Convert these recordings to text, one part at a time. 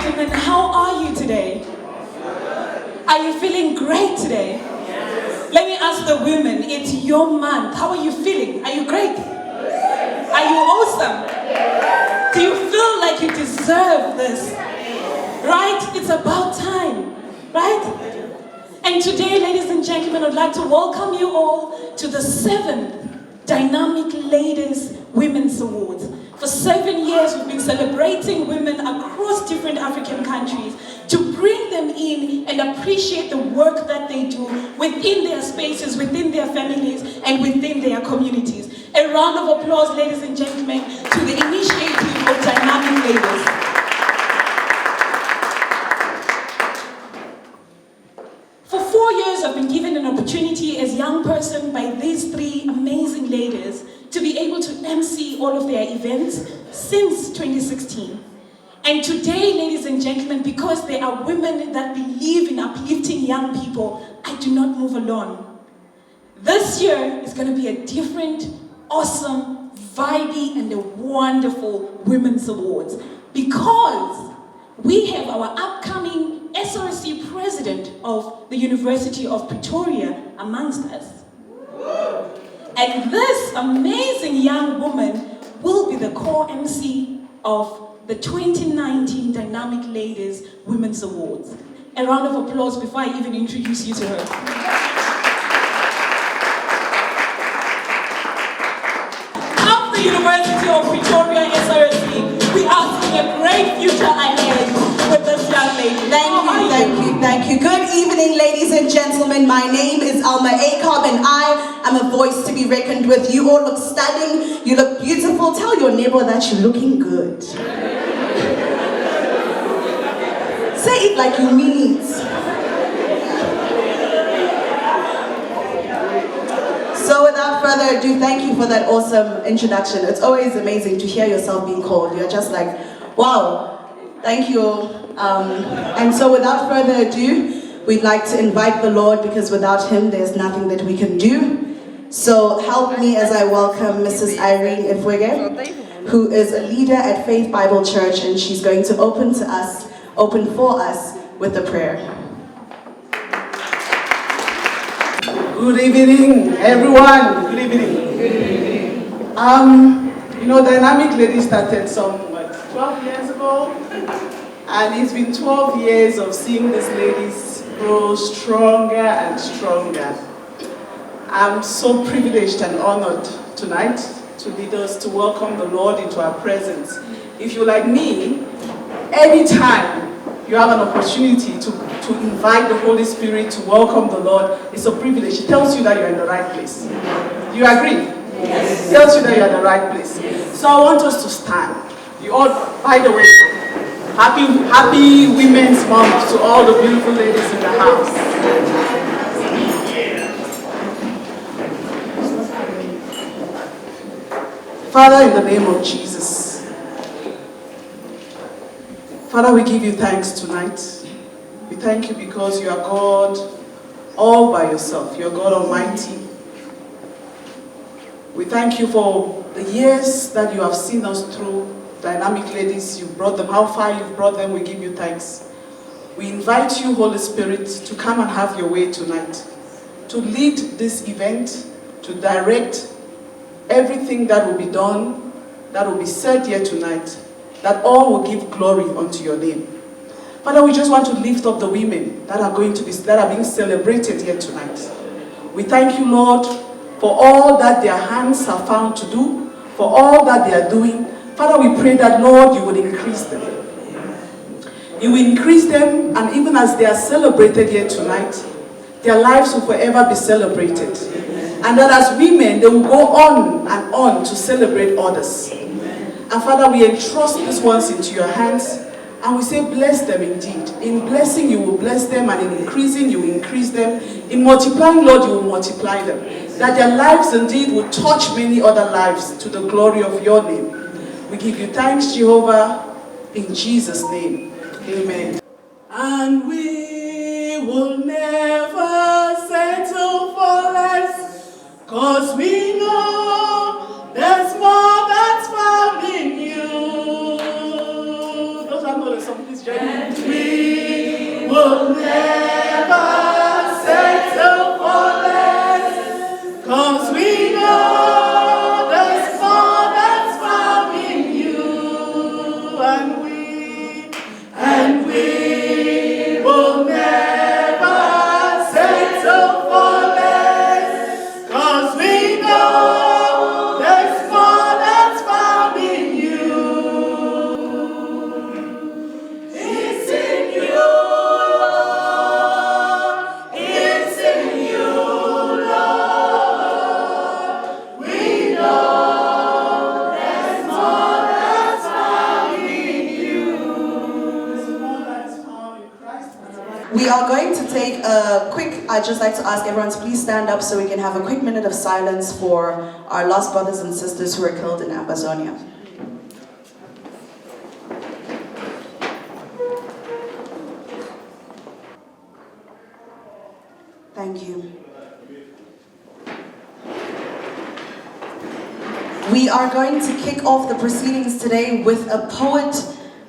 gentlemen, how are you today? Are you feeling great today? Let me ask the women, it's your month. How are you feeling? Are you great? Are you awesome? Do you feel like you deserve this? Right? It's about time. Right? And today, ladies and gentlemen, I'd like to welcome you all to the 7th Dynamic Ladies Women's Awards. For 7 years, we've been celebrating women across different African countries to bring them in and appreciate the work that they do within their spaces, within their families, and within their communities. A round of applause, ladies and gentlemen, to the initiative of Dynamic Ladies. For 4 years, I've been given an opportunity as a young person by these 3 amazing ladies to be able to MC all of their events since 2016. And today, ladies and gentlemen, because there are women that believe in uplifting young people, I do not move alone. This year is going to be a different, awesome, vibey, and a wonderful Women's Awards because we have our upcoming SRC president of the University of Pretoria amongst us. And this amazing young woman will be the core MC of the 2019 Dynamic Ladies Women's Awards. A round of applause before I even introduce you to her. Of the University of Pretoria SRC, we are seeing a great future ahead with this young lady. Thank you. Good evening, ladies and gentlemen. My name is Alma Acob, and I am a voice to be reckoned with. You all look stunning. You look beautiful. Tell your neighbor that you're looking good. Say it like you mean it. So without further ado, thank you for that awesome introduction. It's always amazing to hear yourself being called. You're just like, wow. Thank you. And so without further ado, we'd like to invite the Lord because without him, there's nothing that we can do. So help me as I welcome Mrs. Irene Ifwege, who is a leader at Faith Bible Church, and she's going to open for us with a prayer. Good evening, everyone. Good evening. Dynamic Ladies started 12 years ago, and it's been 12 years of seeing these ladies grow stronger and stronger. I'm so privileged and honored tonight to lead us to welcome the Lord into our presence. If you're like me, anytime you have an opportunity to invite the Holy Spirit to welcome the Lord, it's a privilege. It tells you that you're in the right place. Do you agree? Yes. It tells you that you're in the right place. So I want us to stand. You all, by the way, happy Women's Month to all the beautiful ladies in the house. Father, in the name of Jesus, Father, we give you thanks tonight. We thank you because you are God all by yourself. You are God Almighty. We thank you for the years that you have seen us through. Dynamic Ladies, you brought them, how far you've brought them, we give you thanks. We invite you, Holy Spirit, to come and have your way tonight, to lead this event, to direct everything that will be done, that will be said here tonight, that all will give glory unto your name. Father, we just want to lift up the women that are being celebrated here tonight. We thank you, Lord, for all that their hands have found to do, for all that they are doing. Father, we pray that, Lord, you will increase them. You will increase them, and even as they are celebrated here tonight, their lives will forever be celebrated. And that as women, they will go on and on to celebrate others. And Father, we entrust these ones into your hands, and we say, bless them indeed. In blessing, you will bless them, and in increasing, you will increase them. In multiplying, Lord, you will multiply them. That their lives indeed will touch many other lives to the glory of your name. We give you thanks, Jehovah, in Jesus' name. Amen. And we will never settle for less, 'cause we know there's more that's found in you. Those are not the song, please join me. And we will never settle for less, 'cause we know there's more that's found in you, and we will never settle for less, 'cause we know there's more that's found in you. It's in you, Lord. It's in you, Lord. We know there's more that's found in you. There's more that's found in Christ. We are going to take a quick, I'd just like to ask everyone to please stand up so we can have a quick minute of silence for our lost brothers and sisters who were killed in Amazonia. Thank you. We are going to kick off the proceedings today with a poet.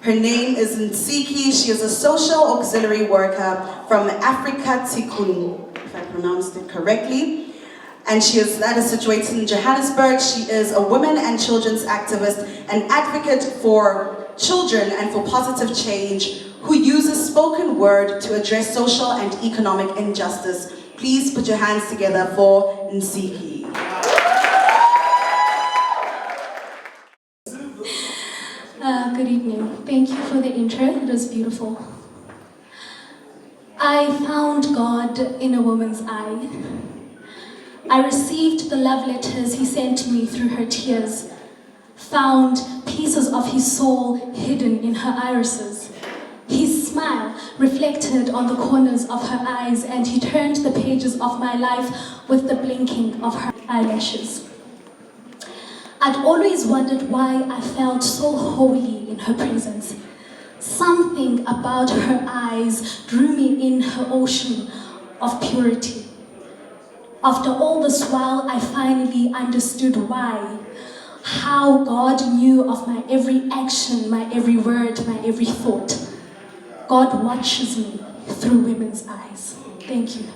Her name is Nsiki. She is a social auxiliary worker from Africa Tikun, if I pronounced it correctly. And that is situated in Johannesburg. She is a women and children's activist, an advocate for children and for positive change, who uses spoken word to address social and economic injustice. Please put your hands together for Nsiki. Good evening. Thank you for the intro. It was beautiful. I found God in a woman's eye. I received the love letters he sent to me through her tears, found pieces of his soul hidden in her irises. His smile reflected on the corners of her eyes, and he turned the pages of my life with the blinking of her eyelashes. I'd always wondered why I felt so holy in her presence. Something about her eyes drew me in her ocean of purity. After all this while, I finally understood why. How God knew of my every action, my every word, my every thought. God watches me through women's eyes. Thank you.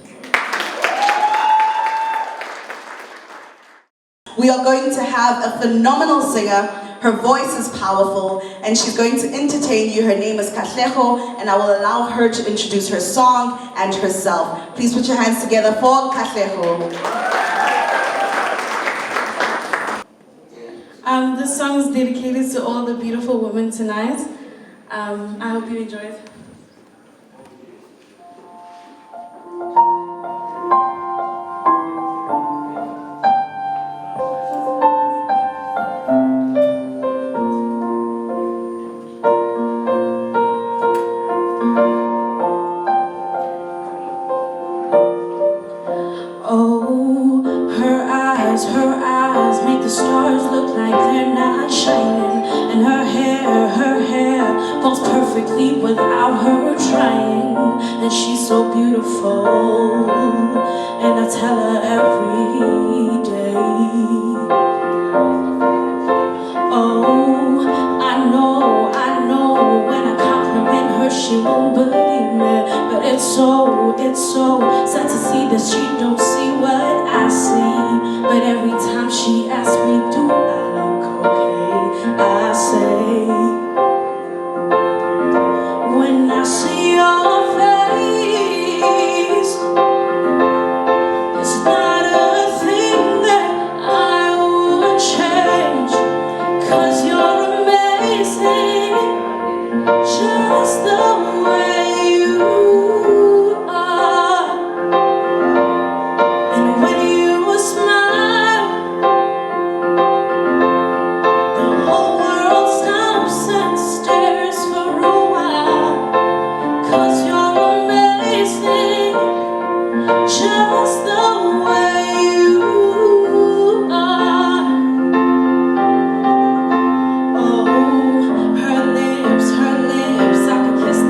We are going to have a phenomenal singer. Her voice is powerful, and she's going to entertain you. Her name is Katlego, and I will allow her to introduce her song and herself. Please put your hands together for Katlego. This song is dedicated to all the beautiful women tonight. I hope you enjoy it. Her eyes make the stars look like they're not shining. And her hair falls perfectly without her trying. And she's so beautiful, and I tell her every day. Oh, I know, when I compliment her, she won't believe me. But it's so sad to see that she don't see what I see. But every time she asks me, do I look okay? I say, when I see your face, it's not a thing that I would change. 'Cause you're amazing, just the way you are. And when you smile, the whole world stops and stares for a while. 'Cause you're amazing, just the way you are. Oh, her lips, I could kiss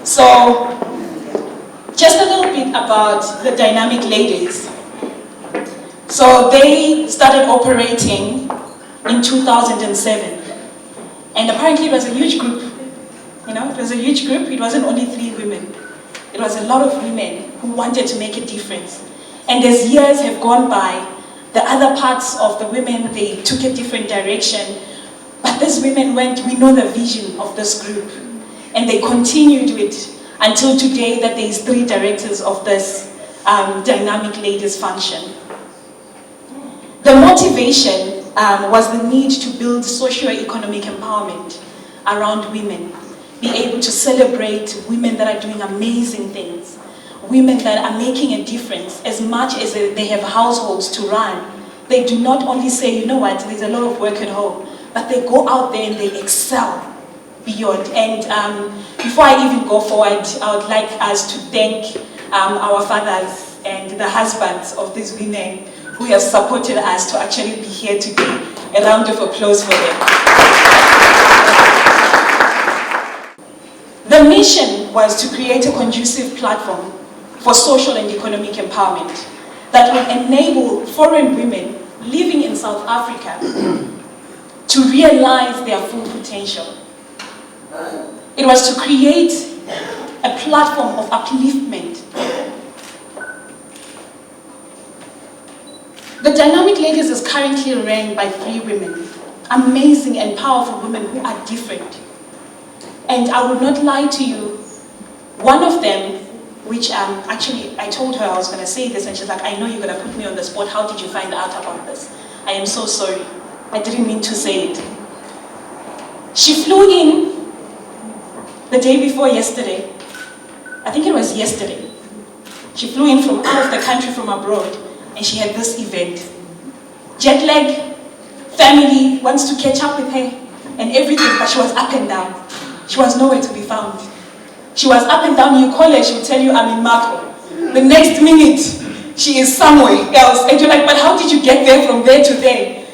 So, just a little bit about the Dynamic Ladies. So they started operating in 2007. And apparently it was a huge group. You know, it was a huge group. It wasn't only 3 women. It was a lot of women who wanted to make a difference. And as years have gone by, the other parts of the women, they took a different direction. But these women went, we know the vision of this group. And they continued it until today that there is 3 directors of this Dynamic Ladies function. The motivation was the need to build socio-economic empowerment around women. Be able to celebrate women that are doing amazing things. Women that are making a difference as much as they have households to run. They do not only say, you know what, there's a lot of work at home, but they go out there and they excel beyond. And before I even go forward, I would like us to thank our fathers and the husbands of these women who have supported us to actually be here today. A round of applause for them. The mission was to create a conducive platform for social and economic empowerment that would enable foreign women living in South Africa to realize their full potential. It was to create a platform of upliftment. The Dynamic Ladies is currently ran by 3 women, amazing and powerful women who are different. And I will not lie to you, one of them, which actually I told her I was going to say this, and she's like, I know you're going to put me on the spot, how did you find out about this? I am so sorry, I didn't mean to say it. She flew in the day before yesterday. I think it was yesterday. She flew in from out of the country, from abroad, and she had this event. Jet lag, family wants to catch up with her and everything, but she was up and down. She was nowhere to be found. She was up and down. You call her, she will tell you, I'm in Marco. The next minute, she is somewhere else. And you're like, but how did you get there from there to there?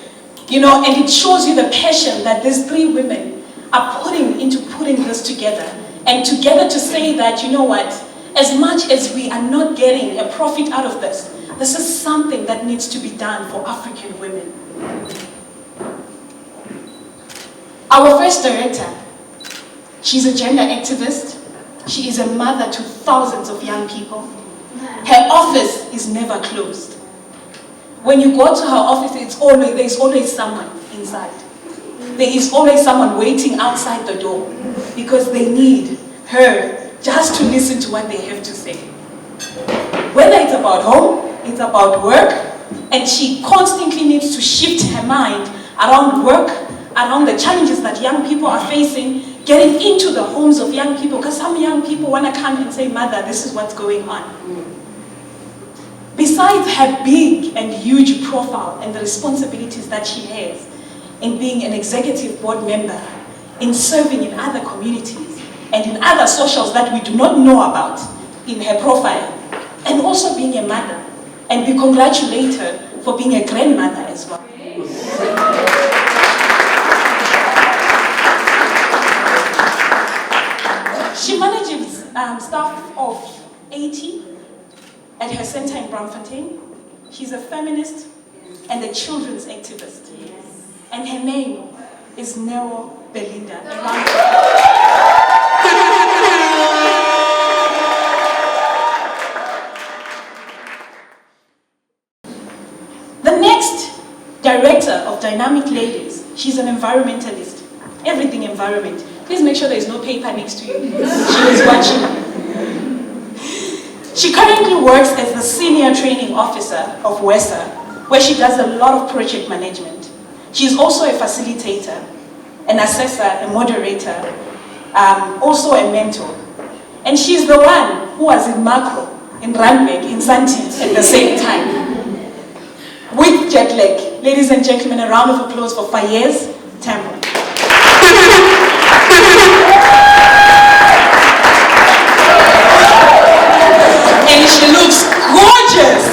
You know, and it shows you the passion that these 3 women are putting into putting this together. And together to say that, you know what, as much as we are not getting a profit out of this, this is something that needs to be done for African women. Our first director, she's a gender activist. She is a mother to thousands of young people. Her office is never closed. When you go to her office, there's always someone inside. There is always someone waiting outside the door because they need her just to listen to what they have to say. Whether it's about home, it's about work, and she constantly needs to shift her mind around work, around the challenges that young people are facing, getting into the homes of young people, because some young people want to come and say, Mother, this is what's going on. Besides her big and huge profile and the responsibilities that she has in being an executive board member, in serving in other communities, and in other socials that we do not know about in her profile, and also being a mother, and we congratulate her for being a grandmother as well. She manages staff of 80 at her center in Braamfontein. She's a feminist and a children's activist. And her name is Nero Belinda. The next director of Dynamic Ladies, she's an environmentalist. Everything environment. Please make sure there's no paper next to you. She is watching. She currently works as the Senior Training Officer of WESA, where she does a lot of project management. She's also a facilitator, an assessor, a moderator, also a mentor. And she's the one who was in Makro, in Randburg, in Zandvoort at the same time. With jet lag. Ladies and gentlemen, a round of applause for Fayez Tambo. And she looks gorgeous.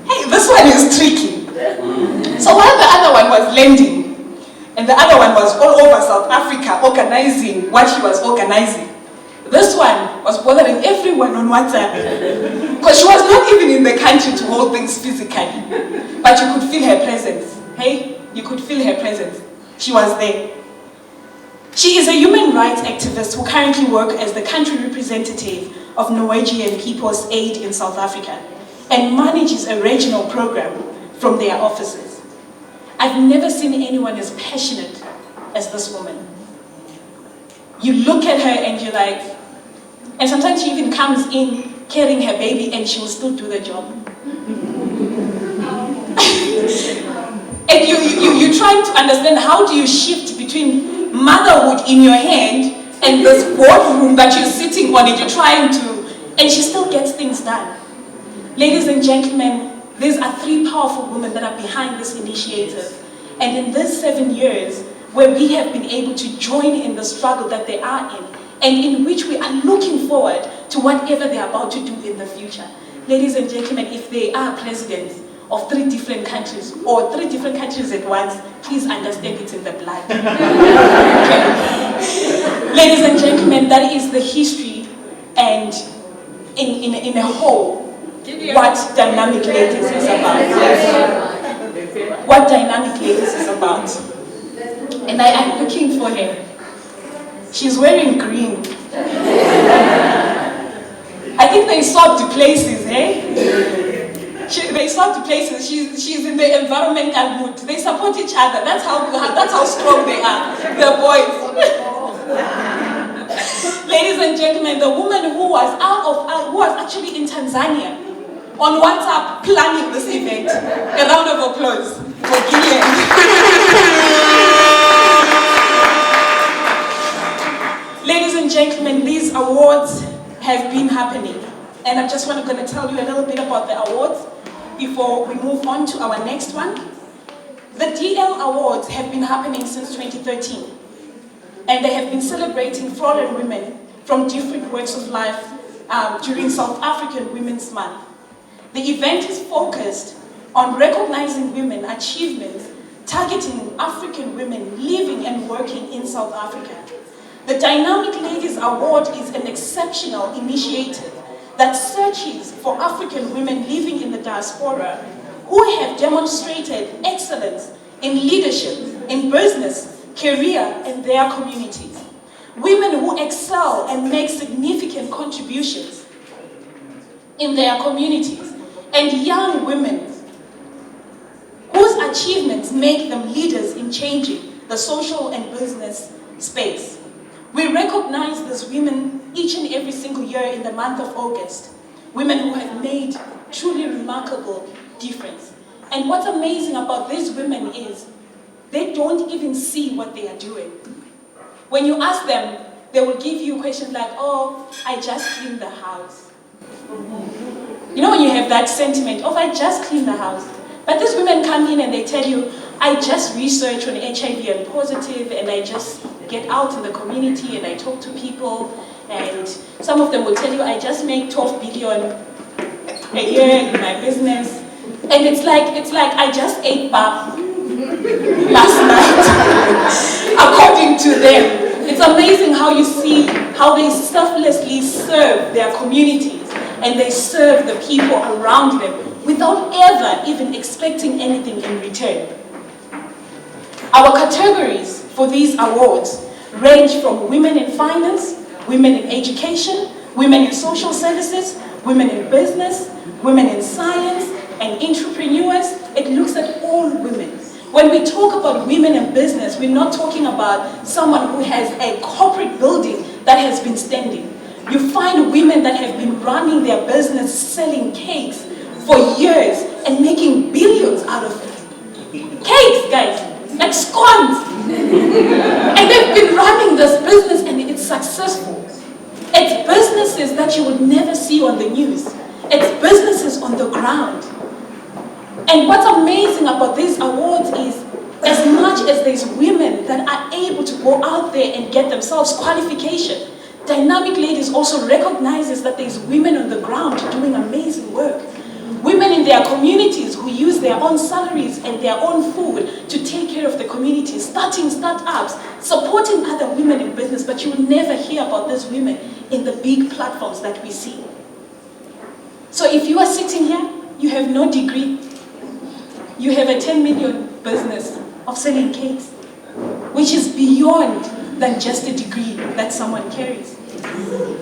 Hey, this one is tricky. So while the other one was lending, and the other one was all over South Africa organizing organizing what she was organizing. This one was bothering everyone on WhatsApp because she was not even in the country to hold things physically, but you could feel her presence. Hey, you could feel her presence. She was there. She is a human rights activist who currently works as the country representative of Norwegian People's Aid in South Africa and manages a regional program from their offices. I've never seen anyone as passionate as this woman. You look at her and you're like, and sometimes she even comes in carrying her baby and she will still do the job. And you're trying to understand, how do you shift between motherhood in your hand and this boardroom that you're sitting on and you're trying to, and she still gets things done. Ladies and gentlemen, these are 3 powerful women that are behind this initiative. And in these 7 years, where we have been able to join in the struggle that they are in, and in which we are looking forward to whatever they're about to do in the future. Ladies and gentlemen, if they are presidents of 3 different countries, or 3 different countries at once, please understand it's in the blood. Okay. Ladies and gentlemen, that is the history, and in a whole, what Dynamic Ladies is about. What Dynamic Ladies is about. And I am looking for her. She's wearing green. I think they swapped places, eh? They swapped places. She's in the environmental mood. They support each other. That's how strong they are. The boys. Ladies and gentlemen, the woman who was actually in Tanzania on WhatsApp planning this event. A round of applause for Gillian. Ladies and gentlemen, these awards have been happening, and I just going to tell you a little bit about the awards before we move on to our next one. The DL Awards have been happening since 2013, and they have been celebrating fallen women from different walks of life during South African Women's Month. The event is focused on recognizing women achievements, targeting African women living and working in South Africa. The Dynamic Ladies Award is an exceptional initiative that searches for African women living in the diaspora who have demonstrated excellence in leadership, in business, career, and their communities. Women who excel and make significant contributions in their communities, and young women whose achievements make them leaders in changing the social and business space. We recognize these women each and every single year in the month of August. Women who have made truly remarkable difference. And what's amazing about these women is they don't even see what they are doing. When you ask them, they will give you questions like, oh, I just cleaned the house. You know when you have that sentiment, oh, I just cleaned the house. But these women come in and they tell you, I just research on HIV and positive, and I just get out in the community and I talk to people, and some of them will tell you, I just make 12 billion a year in my business. And it's like I just ate pap last night, according to them. It's amazing how you see how they selflessly serve their communities and they serve the people around them without ever even expecting anything in return. Our categories for these awards range from women in finance, women in education, women in social services, women in business, women in science, and entrepreneurs. It looks at all women. When we talk about women in business, we're not talking about someone who has a corporate building that has been standing. You find women that have been running their business selling cakes for years and making billions out of it. Cakes, guys, like scones. And they've been running this business and it's successful. It's businesses that you would never see on the news. It's businesses on the ground. And what's amazing about these awards is, as much as there's women that are able to go out there and get themselves qualification, Dynamic Ladies also recognizes that there's women on the ground doing amazing work. women in their communities who use their own salaries and their own food to take care of the community, starting startups, supporting other women in business, but you will never hear about these women in the big platforms that we see. So if you are sitting here, you have no degree, you have a 10 million business of selling cakes, which is beyond than just a degree that someone carries.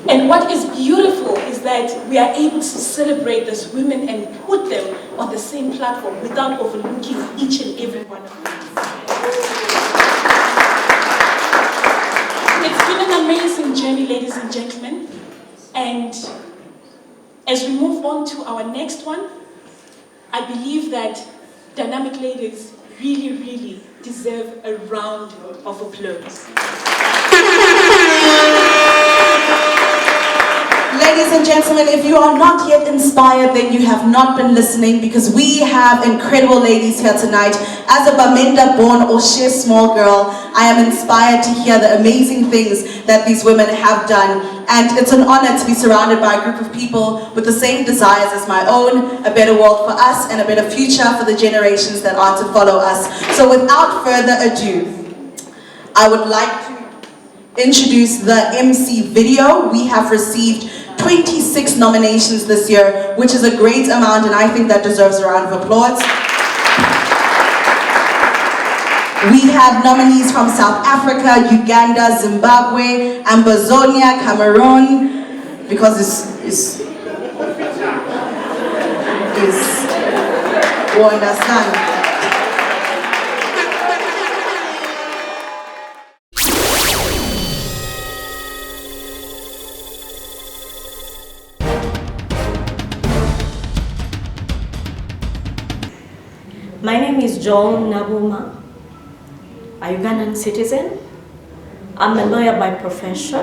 And what is beautiful is that we are able to celebrate these women and put them on the same platform without overlooking each and every one of them. It's been an amazing journey, ladies and gentlemen. And as we move on to our next one, I believe that Dynamic Ladies really, really deserve a round of applause. Ladies and gentlemen, if you are not yet inspired, then you have not been listening, because we have incredible ladies here tonight. As a Bamenda born or Share Small girl, I am inspired to hear the amazing things that these women have done. And it's an honor to be surrounded by a group of people with the same desires as my own, a better world for us and a better future for the generations that are to follow us. So without further ado, I would like to introduce the MC video. We have received 26 nominations this year, which is a great amount, and I think that deserves a round of applause. We have nominees from South Africa, Uganda, Zimbabwe, Ambazonia, Cameroon, because it's you understand. My name is Joan Nabuma, a Ugandan citizen. I'm a lawyer by profession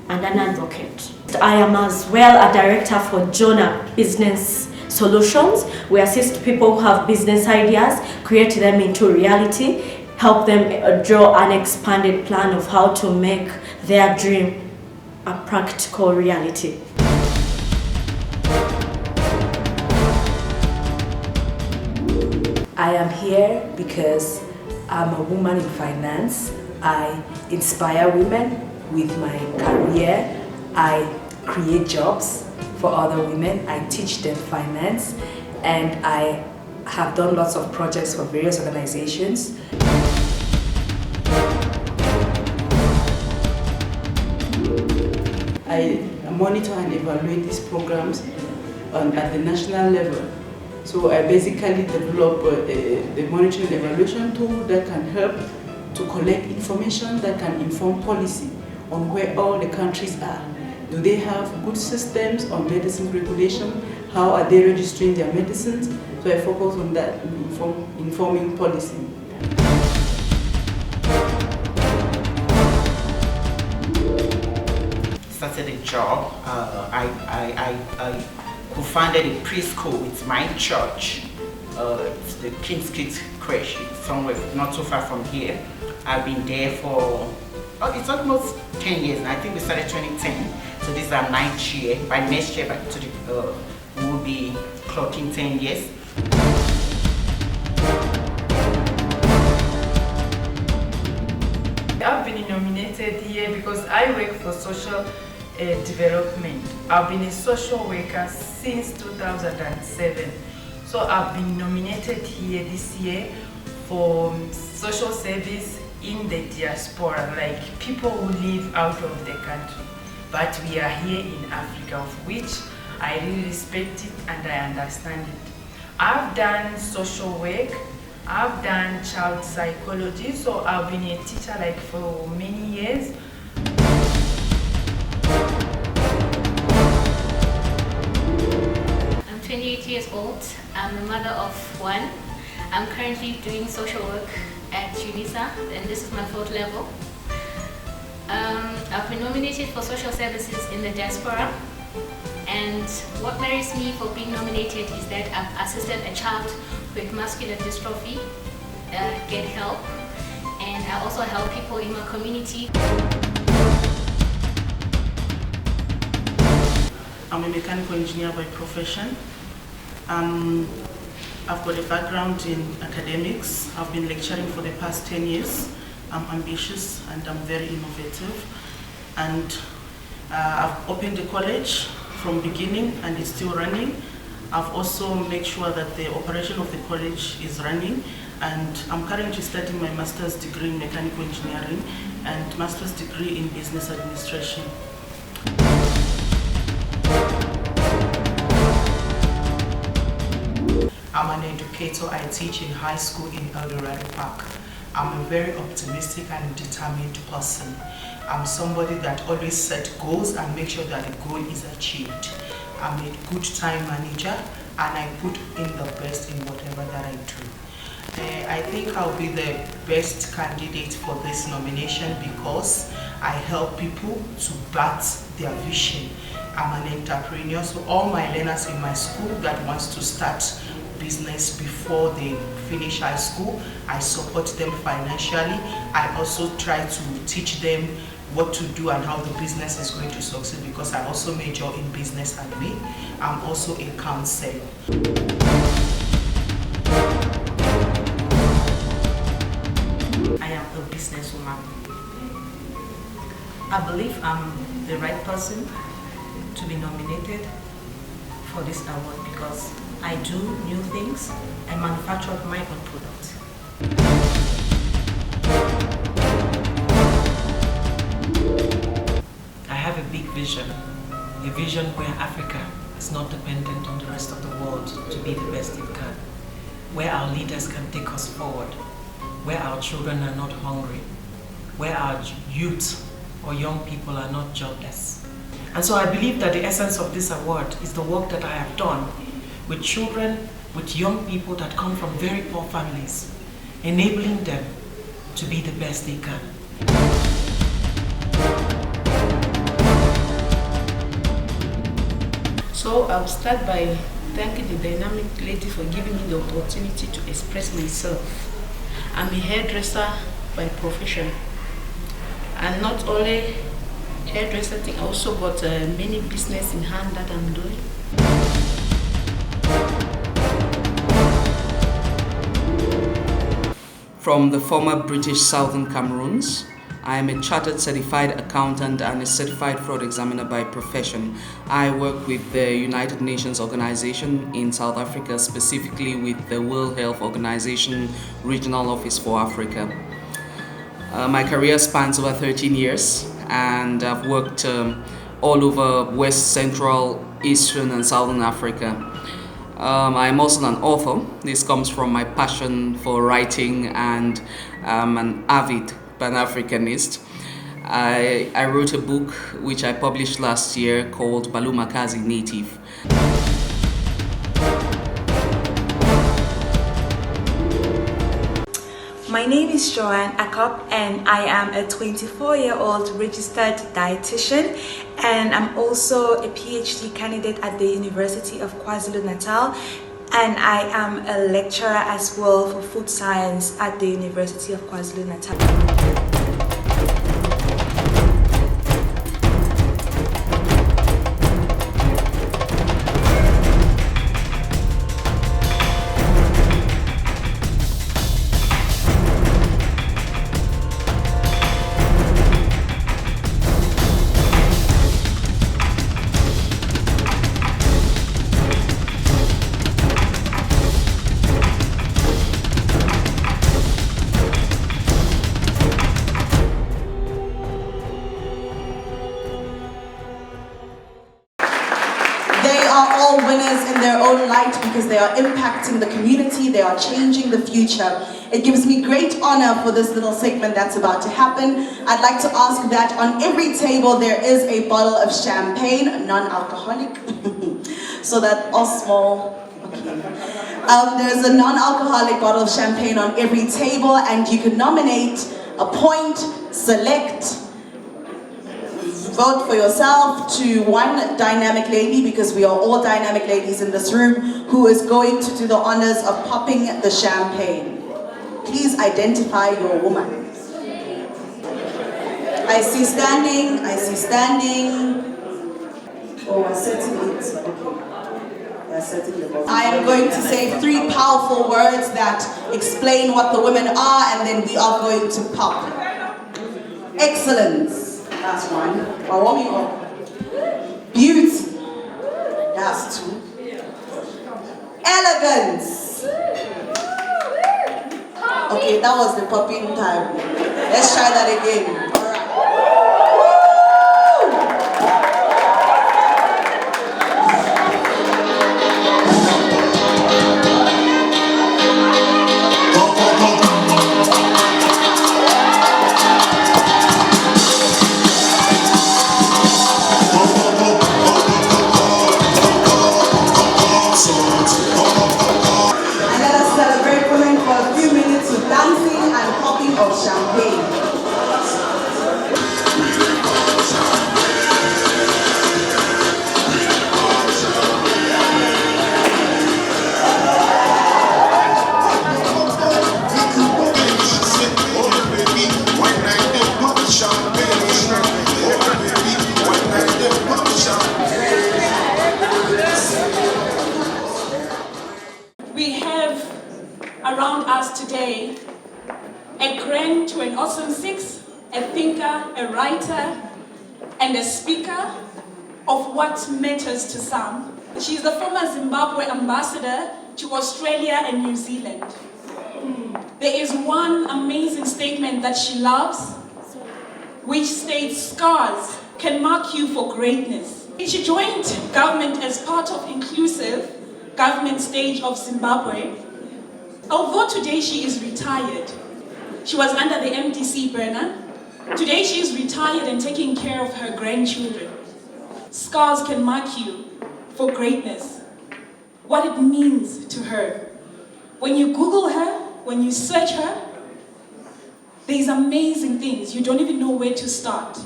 and an advocate. I am as well a director for Jonah Business Solutions. We assist people who have business ideas, create them into reality, help them draw an expanded plan of how to make their dream a practical reality. I am here because I'm a woman in finance. I inspire women with my career. I create jobs for other women. I teach them finance, and I have done lots of projects for various organizations. I monitor and evaluate these programs at the national level. So I basically develop the monitoring and evaluation tool that can help to collect information that can inform policy on where all the countries are. Do they have good systems on medicine regulation? How are they registering their medicines? So I focus on that, informing policy. Started a job. I co-founded a preschool with my church. It's the King's Kids Creche. It's somewhere not too far from here. I've been there for, it's almost 10 years. And I think we started 2010. So this is our 9th year. By next year, we will be clocking 10 years. I've been nominated here because I work for social development. I've been a social worker since 2007. So I've been nominated here this year for social service in the diaspora, like people who live out of the country. But we are here in Africa, of which I really respect it and I understand it. I've done social work, I've done child psychology, so I've been a teacher like for many years. I'm 28 years old. I'm the mother of one. I'm currently doing social work at UNISA, and this is my 4th level. I've been nominated for social services in the diaspora, and what merits me for being nominated is that I've assisted a child with muscular dystrophy get help, and I also help people in my community. I'm a mechanical engineer by profession. I've got a background in academics. I've been lecturing for the past 10 years. I'm ambitious and I'm very innovative. And I've opened the college from beginning and it's still running. I've also made sure that the operation of the college is running, and I'm currently studying my master's degree in mechanical engineering and master's degree in business administration. I'm an educator. I teach in high school in El Dorado Park. I'm a very optimistic and determined person. I'm somebody that always set goals and make sure that the goal is achieved. I'm a good time manager and I put in the best in whatever that I do. I think I'll be the best candidate for this nomination because I help people to bat their vision. I'm an entrepreneur, so all my learners in my school that wants to start business before they finish high school, I support them financially. I also try to teach them what to do and how the business is going to succeed because I also major in business admin. I'm also a counselor. I am a businesswoman. I believe I'm the right person to be nominated for this award because I do new things. I manufacture my own products. I have a big vision, a vision where Africa is not dependent on the rest of the world to be the best it can, where our leaders can take us forward, where our children are not hungry, where our youth or young people are not jobless. And so I believe that the essence of this award is the work that I have done with children, with young people that come from very poor families, enabling them to be the best they can. So I'll start by thanking the dynamic lady for giving me the opportunity to express myself. I'm a hairdresser by profession. And not only hairdresser thing, I also got many business in hand that I'm doing. From the former British Southern Cameroons, I am a chartered certified accountant and a certified fraud examiner by profession. I work with the United Nations Organization in South Africa, specifically with the World Health Organization Regional Office for Africa. My career spans over 13 years and I've worked all over West, Central, Eastern and Southern Africa. I'm also an author. This comes from my passion for writing and I'm an avid Pan-Africanist. I wrote a book which I published last year called Balumakazi Native. My name is Joanne Akop and I am a 24-year-old registered dietitian and I'm also a PhD candidate at the University of KwaZulu-Natal and I am a lecturer as well for food science at the University of KwaZulu-Natal. Because they are impacting the community, they are changing the future. It gives me great honor for this little segment that's about to happen. I'd like to ask that on every table there is a bottle of champagne, non-alcoholic, so that all small. Okay. There's a non-alcoholic bottle of champagne on every table and you can nominate, appoint, select, vote for yourself to one dynamic lady, because we are all dynamic ladies in this room, who is going to do the honors of popping the champagne. Please identify your woman. I see standing, I see standing. Oh, I said it. Okay. I am going to say 3 powerful words that explain what the women are, and then we are going to pop. Excellence, that's one. We're warming up. Beauty, that's 2. Elegance. Okay, that was the popping time. Let's try that again. We have around us today a grand to an awesome 6, a thinker, a writer, and a speaker of what matters to some. She's the former Zimbabwe ambassador to Australia and New Zealand. There is one amazing statement that she loves, which states, "Scars can mark you for greatness." She joined government as part of inclusive government stage of Zimbabwe. Although today she is retired, she was under the MDC burner. Today she is retired and taking care of her grandchildren. Scars can mark you for greatness. What it means to her. When you Google her, when you search her, there's amazing things. You don't even know where to start.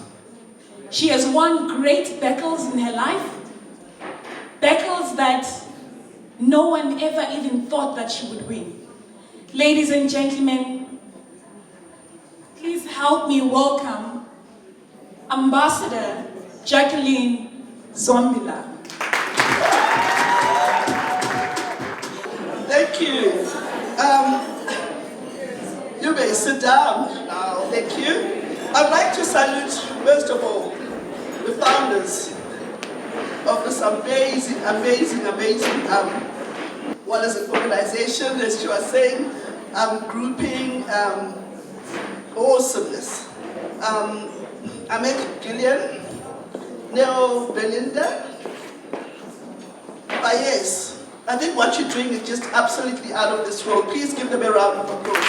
She has won great battles in her life. Battles that no one ever even thought that she would win. Ladies and gentlemen, please help me welcome Ambassador Jacqueline Zombila. Thank you. You may sit down now. Thank you. I'd like to salute, first of all, the founders of this amazing what is it, organization, as you are saying, grouping, awesomeness. Ahmed Gillian, Neo Belinda, but yes, I think what you're doing is just absolutely out of this world. Please give them a round of applause.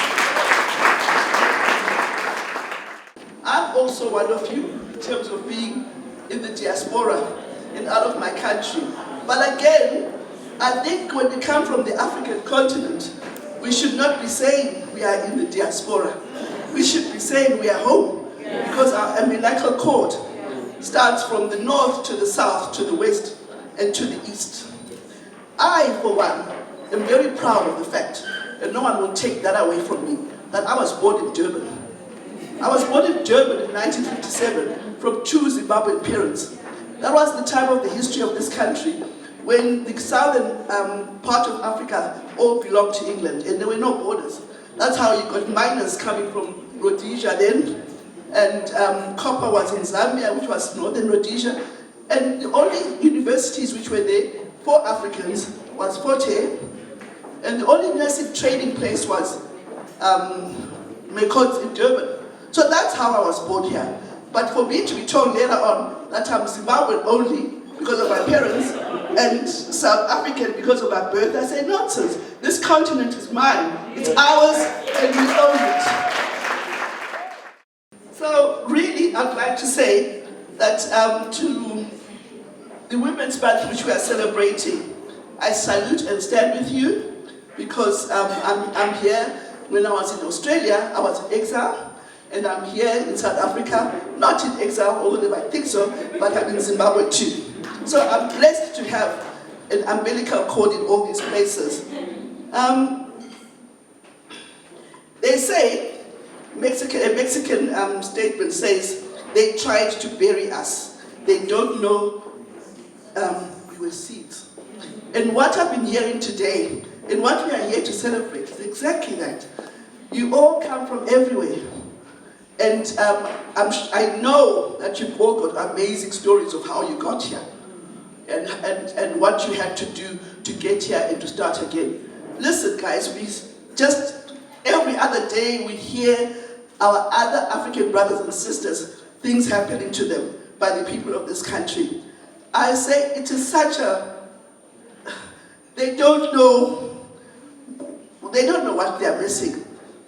I'm also one of you in terms of being in the diaspora and out of my country. But again, I think when we come from the African continent, we should not be saying we are in the diaspora. We should be saying we are home, because our umbilical cord starts from the north to the south, to the west, and to the east. I, for one, am very proud of the fact, and no one will take that away from me, that I was born in Durban. I was born in Durban in 1957 from 2 Zimbabwean parents. That was the time of the history of this country when the southern part of Africa all belonged to England and there were no borders. That's how you got miners coming from Rhodesia then, and copper was in Zambia, which was northern Rhodesia, and the only universities which were there for Africans was Fort Hare, and the only massive trading place was Mekons in Durban. So that's how I was born here. But for me to be told later on that I'm Zimbabwean only because of my parents and South African because of my birth, I say nonsense. This continent is mine, it's ours, and we own it. So really, I'd like to say that to the Women's Month which we are celebrating, I salute and stand with you because I'm here. When I was in Australia, I was in exile. And I'm here in South Africa, not in exile, although they might think so, but I'm in Zimbabwe too. So I'm blessed to have an umbilical cord in all these places. They say, a Mexican statement says, they tried to bury us. They don't know we were seeds. And what I've been hearing today, and what we are here to celebrate, is exactly that. You all come from everywhere. And I know that you've all got amazing stories of how you got here and what you had to do to get here and to start again. Listen, guys, we just every other day we hear our other African brothers and sisters, things happening to them by the people of this country. I say it is such a, they don't know what they are missing,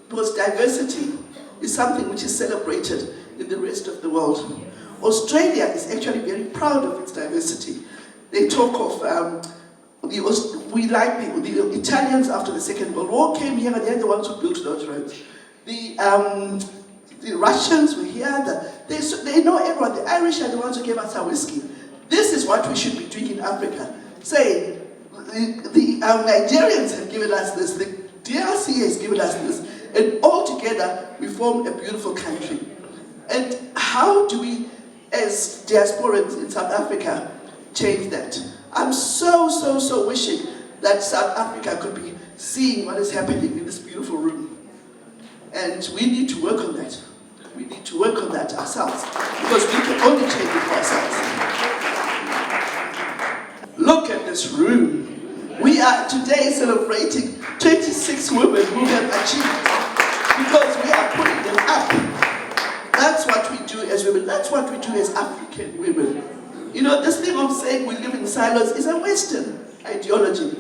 because diversity is something which is celebrated in the rest of the world. Australia is actually very proud of its diversity. They talk of, the Italians after the Second World War came here and they're the ones who built those roads. The Russians were here, they know everyone. The Irish are the ones who gave us our whiskey. This is what we should be doing in Africa. Say, the Nigerians have given us this, the DRC has given us this, and all together we form a beautiful country. And how do we, as diasporans in South Africa, change that? I'm so wishing that South Africa could be seeing what is happening in this beautiful room. And we need to work on that. We need to work on that ourselves, because we can only change it for ourselves. Look at this room. We are today celebrating 26 women who have achieved, because we are putting them up. That's what we do as women. That's what we do as African women. You know, this thing of saying we live in silos is a Western ideology.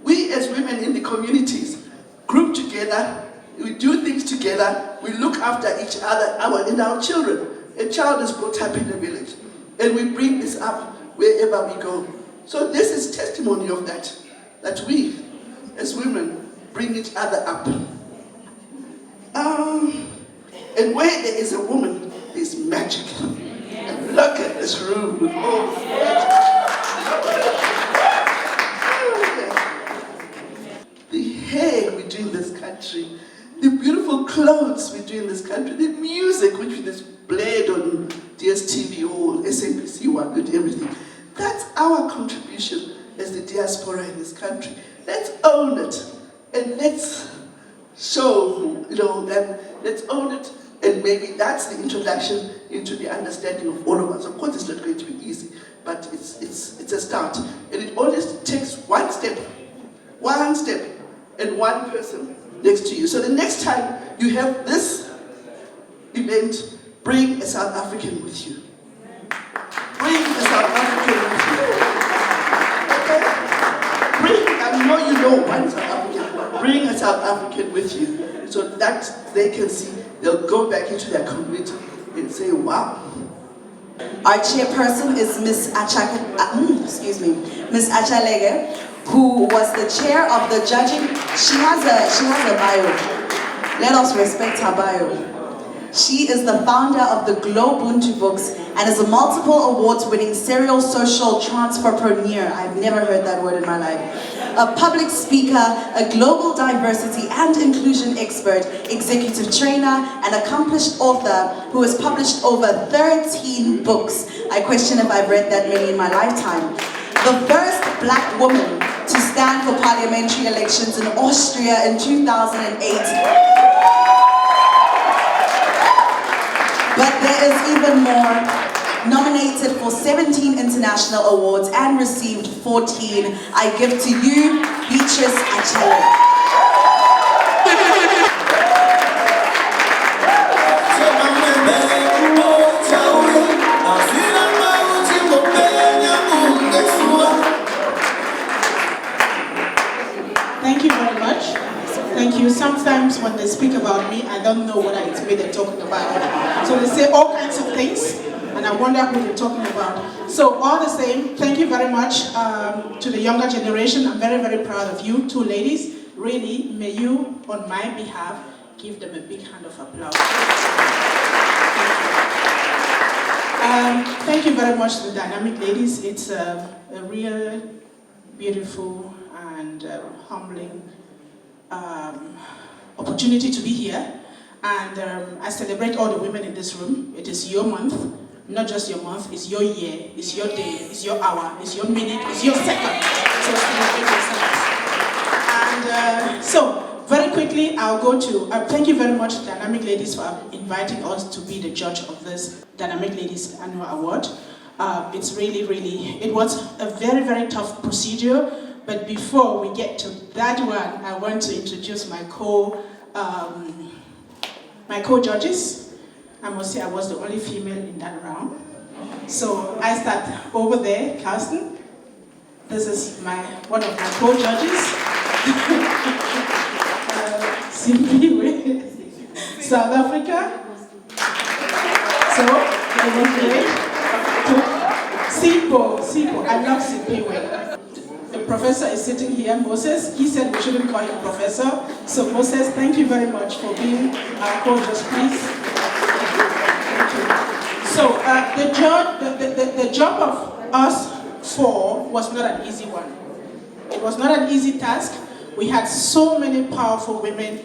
We as women in the communities group together, we do things together, we look after each other and our children. A child is brought up in a village, and we bring this up wherever we go. So this is testimony of that, that we as women bring each other up. And where there is a woman, there's magic. And look at this room with all this magic. The hair we do in this country, the beautiful clothes we do in this country, the music which is played on DSTV or SABC One and everything. That's our contribution as the diaspora in this country. Let's own it, and let's show, let's own it, and maybe that's the introduction into the understanding of all of us. Of course, it's not going to be easy, but it's a start. And it only takes one step, and one person next to you. So the next time you have this event, bring a South African with you. Bring a South African with you. Okay? I know you know one South African. Bring a South African with you, so that they can see, they'll go back into their community and say, wow. Our chairperson is Miss Miss Achalege, who was the chair of the judging. She has a bio. Let us respect her bio. She is the founder of the Globuntu Books and is a multiple awards-winning serial social transferpreneur. I've never heard that word in my life. A public speaker, a global diversity and inclusion expert, executive trainer, and accomplished author who has published over 13 books. I question if I've read that many in my lifetime. The first black woman to stand for parliamentary elections in Austria in 2008. But there is even more. Nominated for 17 international awards and received 14. I give to you, Beatrice Achalege. Thank you very much. Thank you. Sometimes when they speak about me, I don't know what it's me they're talking about. So they say all kinds of things, and I wonder who they're talking about. So all the same, thank you very much to the younger generation. I'm very, very proud of you, two ladies. Really, may you, on my behalf, give them a big hand of applause. Thank you very much to the dynamic ladies. It's a real beautiful and humbling opportunity to be here. And I celebrate all the women in this room. It is your month. not just your month, it's your year, it's your day, it's your hour, it's your minute, it's your second. So celebrate yourselves. And so, very quickly, I'll go to, thank you very much, Dynamic Ladies, for inviting us to be the judge of this Dynamic Ladies Annual Award. It's it was a very, very tough procedure, but before we get to that one, I want to introduce my co-judges. I must say I was the only female in that round. So I start over there, Carsten. This is one of my co-judges. Zimbabwe, South Africa. So it was great. Sipo, I love Zimbabwe. The professor is sitting here, Moses. He said we shouldn't call him professor. So Moses, thank you very much for being our co-judge, please. So the job of us four was not an easy one. It was not an easy task. We had so many powerful women,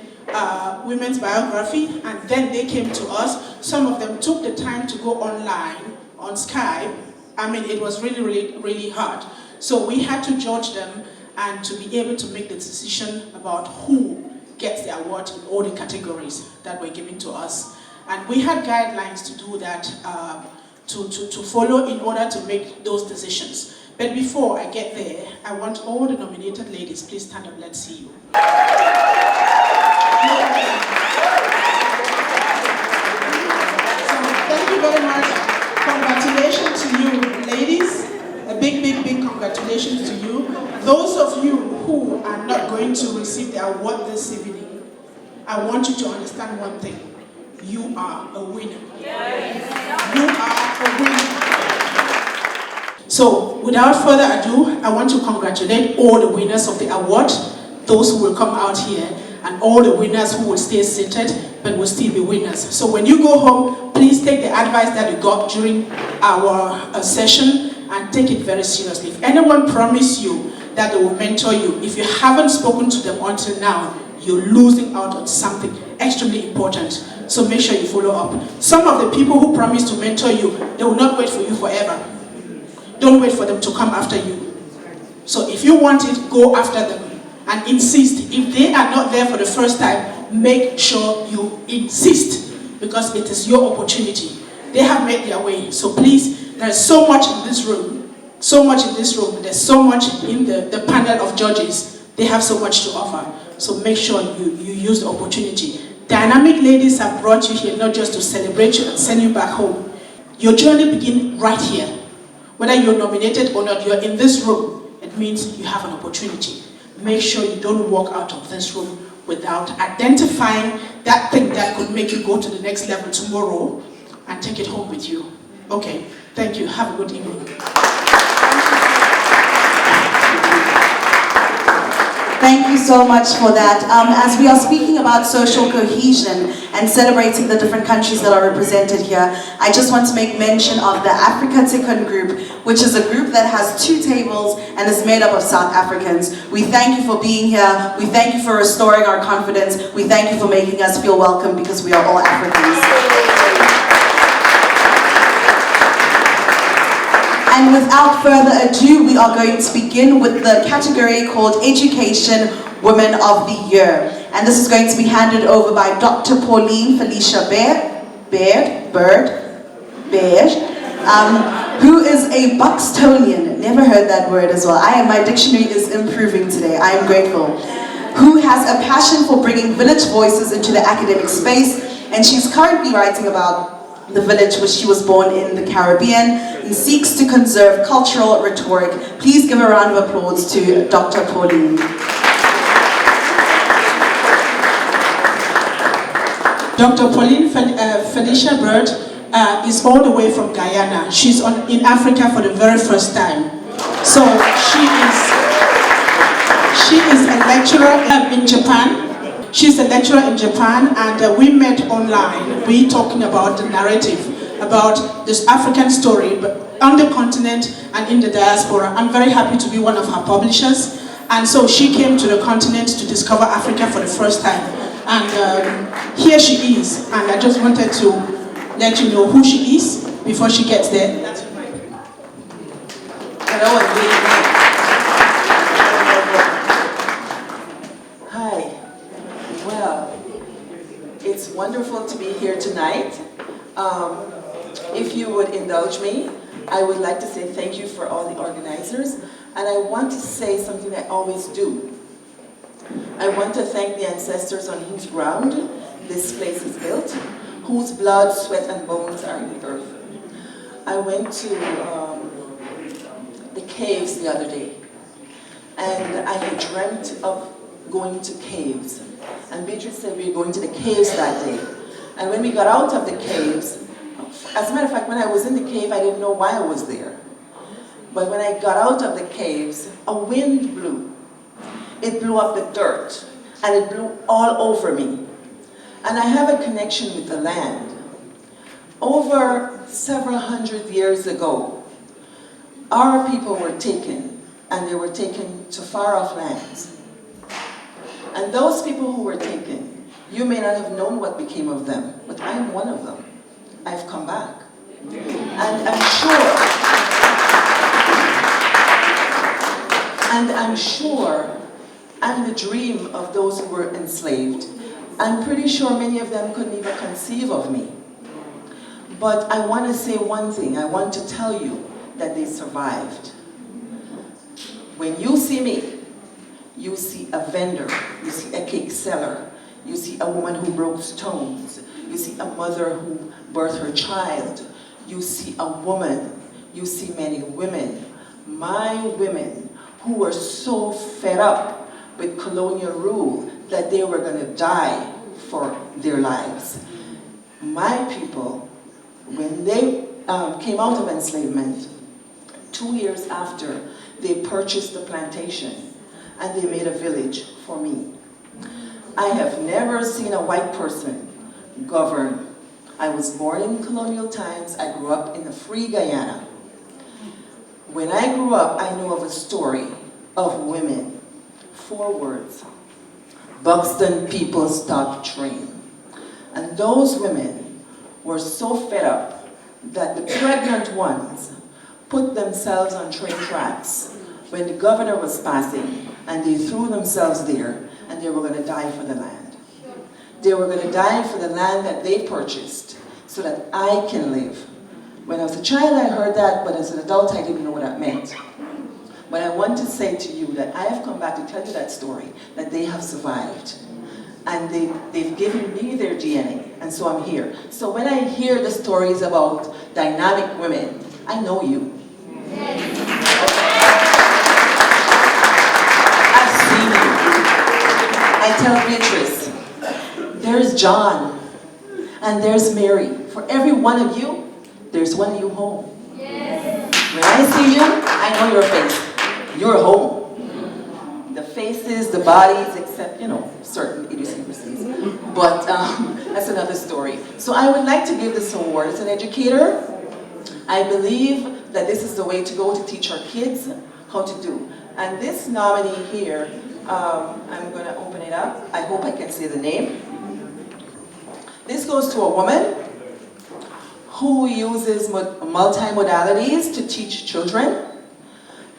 women's biography, and then they came to us. Some of them took the time to go online, on Skype. I mean, it was really, really, really hard. So we had to judge them and to be able to make the decision about who gets the award in all the categories that were given to us. And we had guidelines to do that, to follow in order to make those decisions. But before I get there, I want all the nominated ladies, please stand up, let's see you. So, thank you very much. Congratulations to you, ladies. A big, big, big congratulations to you. Those of you who are not going to receive the award this evening, I want you to understand one thing. You are a winner. You are a winner. So, without further ado, I want to congratulate all the winners of the award, those who will come out here, and all the winners who will stay seated, but will still be winners. So when you go home, please take the advice that you got during our session and take it very seriously. If anyone promised you that they will mentor you, if you haven't spoken to them until now, you're losing out on something extremely important. So make sure you follow up. Some of the people who promise to mentor you, they will not wait for you forever. Don't wait for them to come after you. So if you want it, go after them and insist. If they are not there for the first time, make sure you insist, because it is your opportunity. They have made their way. So please, there's so much in this room. So much in this room. There's so much in the panel of judges. They have so much to offer. So make sure you use the opportunity. Dynamic Ladies have brought you here not just to celebrate you and send you back home. Your journey begins right here. Whether you're nominated or not, you're in this room. It means you have an opportunity. Make sure you don't walk out of this room without identifying that thing that could make you go to the next level tomorrow and take it home with you. Okay, thank you. Have a good evening. Thank you so much for that. As we are speaking about social cohesion and celebrating the different countries that are represented here, I just want to make mention of the Africa Tikkun group, which is a group that has 2 tables and is made up of South Africans. We thank you for being here. We thank you for restoring our confidence. We thank you for making us feel welcome, because we are all Africans. And without further ado, we are going to begin with the category called Education Women of the Year. And this is going to be handed over by Dr. Pauline Felicia Baird, who is a Buxtonian. Never heard that word as well. My dictionary is improving today. I am grateful. Who has a passion for bringing village voices into the academic space, and she's currently writing about the village which she was born in the Caribbean, and seeks to conserve cultural rhetoric. Please give a round of applause to Dr. Pauline. Dr. Pauline Felicia Baird is all the way from Guyana. She's in Africa for the very first time. So she is a lecturer in Japan. She's a lecturer in Japan, and we met online. We talking about the narrative, about this African story on the continent and in the diaspora. I'm very happy to be one of her publishers. And so she came to the continent to discover Africa for the first time. And here she is. And I just wanted to let you know who she is before she gets there. That's your mic. Hi. Well, it's wonderful to be here tonight. If you would indulge me, I would like to say thank you for all the organizers, and I want to say something I always do. I want to thank the ancestors on whose ground this place is built, whose blood, sweat, and bones are in the earth. I went to the caves the other day, and I had dreamt of going to caves. And Beatrice said we were going to the caves that day. And when we got out of the caves, as a matter of fact, when I was in the cave, I didn't know why I was there. But when I got out of the caves, a wind blew. It blew up the dirt, and it blew all over me. And I have a connection with the land. Over several hundred years ago, our people were taken, and they were taken to far-off lands. And those people who were taken, you may not have known what became of them, but I'm one of them. I've come back. And I'm sure, and the dream of those who were enslaved, I'm pretty sure many of them couldn't even conceive of me. But I want to say one thing. I want to tell you that they survived. When you see me, you see a vendor, you see a cake seller, you see a woman who broke stones, you see a mother who birthed her child, you see a woman, you see many women, my women who were so fed up with colonial rule that they were going to die for their lives. My people, when they came out of enslavement, 2 years after, they purchased the plantation and they made a village for me. I have never seen a white person govern. I was born in colonial times. I grew up in the free Guyana. When I grew up, I knew of a story of women. 4 words. Buxton People's Doctrine. And those women were so fed up that the pregnant ones put themselves on train tracks when the governor was passing, and they threw themselves there, and they were going to die for the land. They were going to die for the land that they purchased so that I can live. When I was a child, I heard that, but as an adult, I didn't know what that meant. But I want to say to you that I have come back to tell you that story, that they have survived. And they've given me their DNA, and so I'm here. So when I hear the stories about dynamic women, I know you. I've seen you. I tell Beatrice, there's John, and there's Mary. For every one of you, there's one of you home. When I see you, I know your face. You're home. The faces, the bodies, except, certain idiosyncrasies. But that's another story. So I would like to give this award. As an educator, I believe that this is the way to go to teach our kids how to do. And this nominee here, I'm going to open it up. I hope I can say the name. This goes to a woman who uses multimodalities to teach children.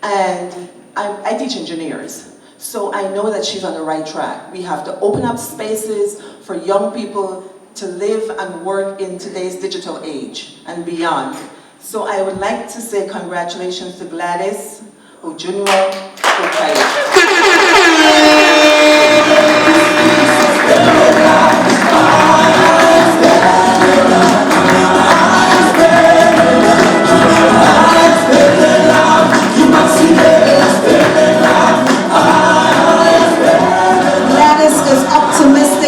And I teach engineers. So I know that she's on the right track. We have to open up spaces for young people to live and work in today's digital age and beyond. So I would like to say congratulations to Gladys Ojunwa Okaye.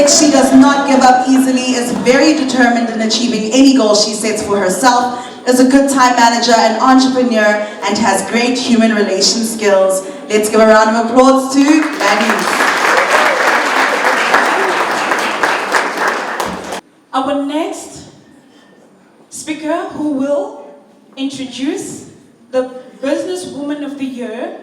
She does not give up easily, is very determined in achieving any goal she sets for herself, is a good time manager and entrepreneur, and has great human relations skills. Let's give a round of applause to Gladys. Our next speaker who will introduce the Businesswoman of the Year.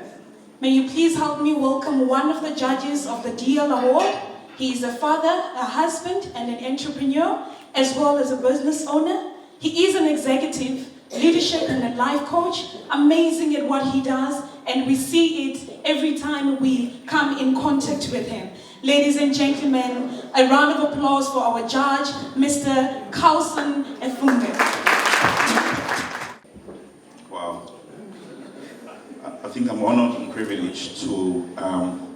May you please help me welcome one of the judges of the DL Award. He is a father, a husband, and an entrepreneur, as well as a business owner. He is an executive, leadership and a life coach, amazing at what he does, and we see it every time we come in contact with him. Ladies and gentlemen, a round of applause for our judge, Mr. Carlson Efunge. Wow. I think I'm honored and privileged to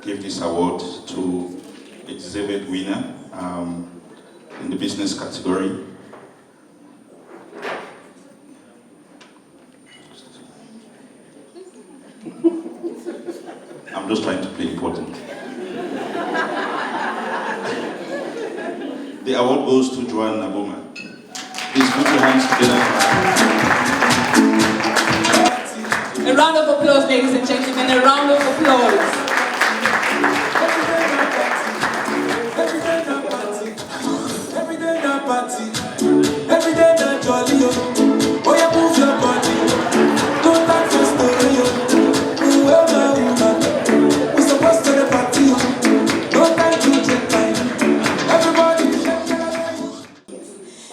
give this award to a deserved winner in the business category. I'm just trying to play important. The award goes to Joanne Nabuma. Please put your hands together. A round of applause, ladies and gentlemen, a round of applause. Every day na party, every day na jolly. Oh yeah, move your body. No time for story. We supposed to the party. No time to take time. Everybody.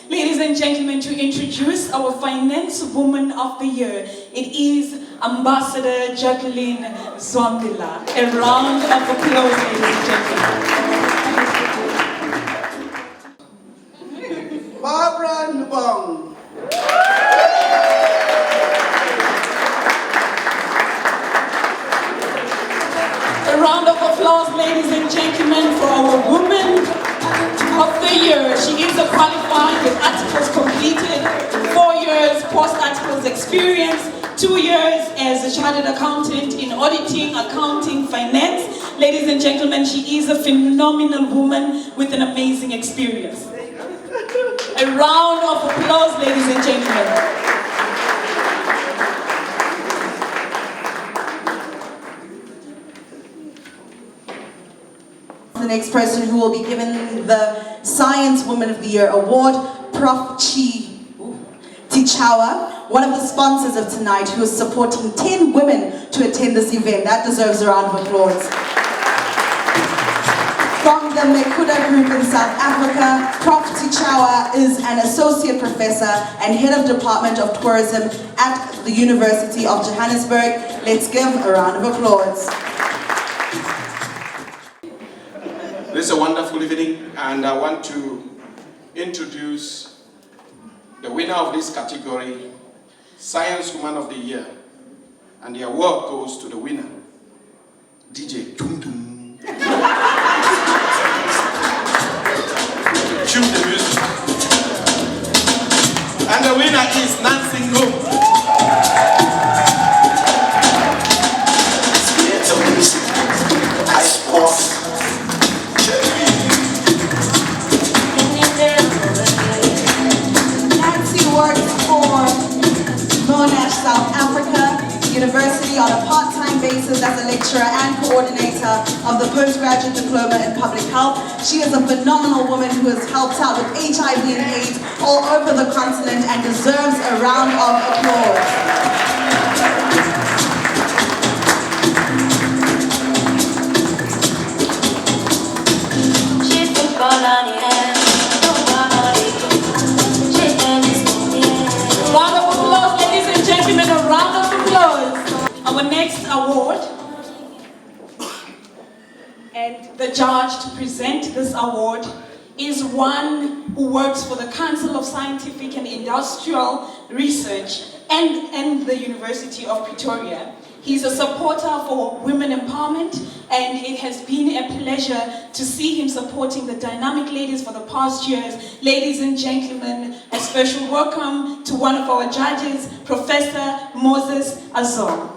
Ladies and gentlemen, to introduce our Finance Woman of the Year, it is Ambassador Jacqueline Zwambila. A round of applause, ladies and gentlemen. Barbara Nubong. A round of applause, ladies and gentlemen, for our Woman of the Year. She is a qualified with articles completed, 4 years post-articles experience, 2 years as a chartered accountant in auditing, accounting, finance. Ladies and gentlemen, she is a phenomenal woman with an amazing experience. A round of applause, ladies and gentlemen. The next person who will be given the Science Woman of the Year award, Prof. Chi Tichawa, one of the sponsors of tonight, who is supporting 10 women to attend this event. That deserves a round of applause. From the Mekuda Group in South Africa, Prof. Tichawa is an associate professor and head of Department of Tourism at the University of Johannesburg. Let's give a round of applause. This is a wonderful evening, and I want to introduce the winner of this category, Science Woman of the Year. And the award goes to the winner, DJ Tum Tum. Cue the music. And the winner is Nancy Ngo. It's a music. I sport. Nancy works for Monash, South Africa University on a part-time basis as a lecturer and coordinator of the postgraduate diploma in public health. She is a phenomenal woman who has helped out with HIV and AIDS all over the continent and deserves a round of applause. Round of applause, ladies and gentlemen, a round of applause. Our next award, and the judge to present this award is one who works for the Council of Scientific and Industrial Research and the University of Pretoria. He's a supporter for women empowerment, and it has been a pleasure to see him supporting the dynamic ladies for the past years. Ladies and gentlemen, a special welcome to one of our judges, Professor Moses Azor.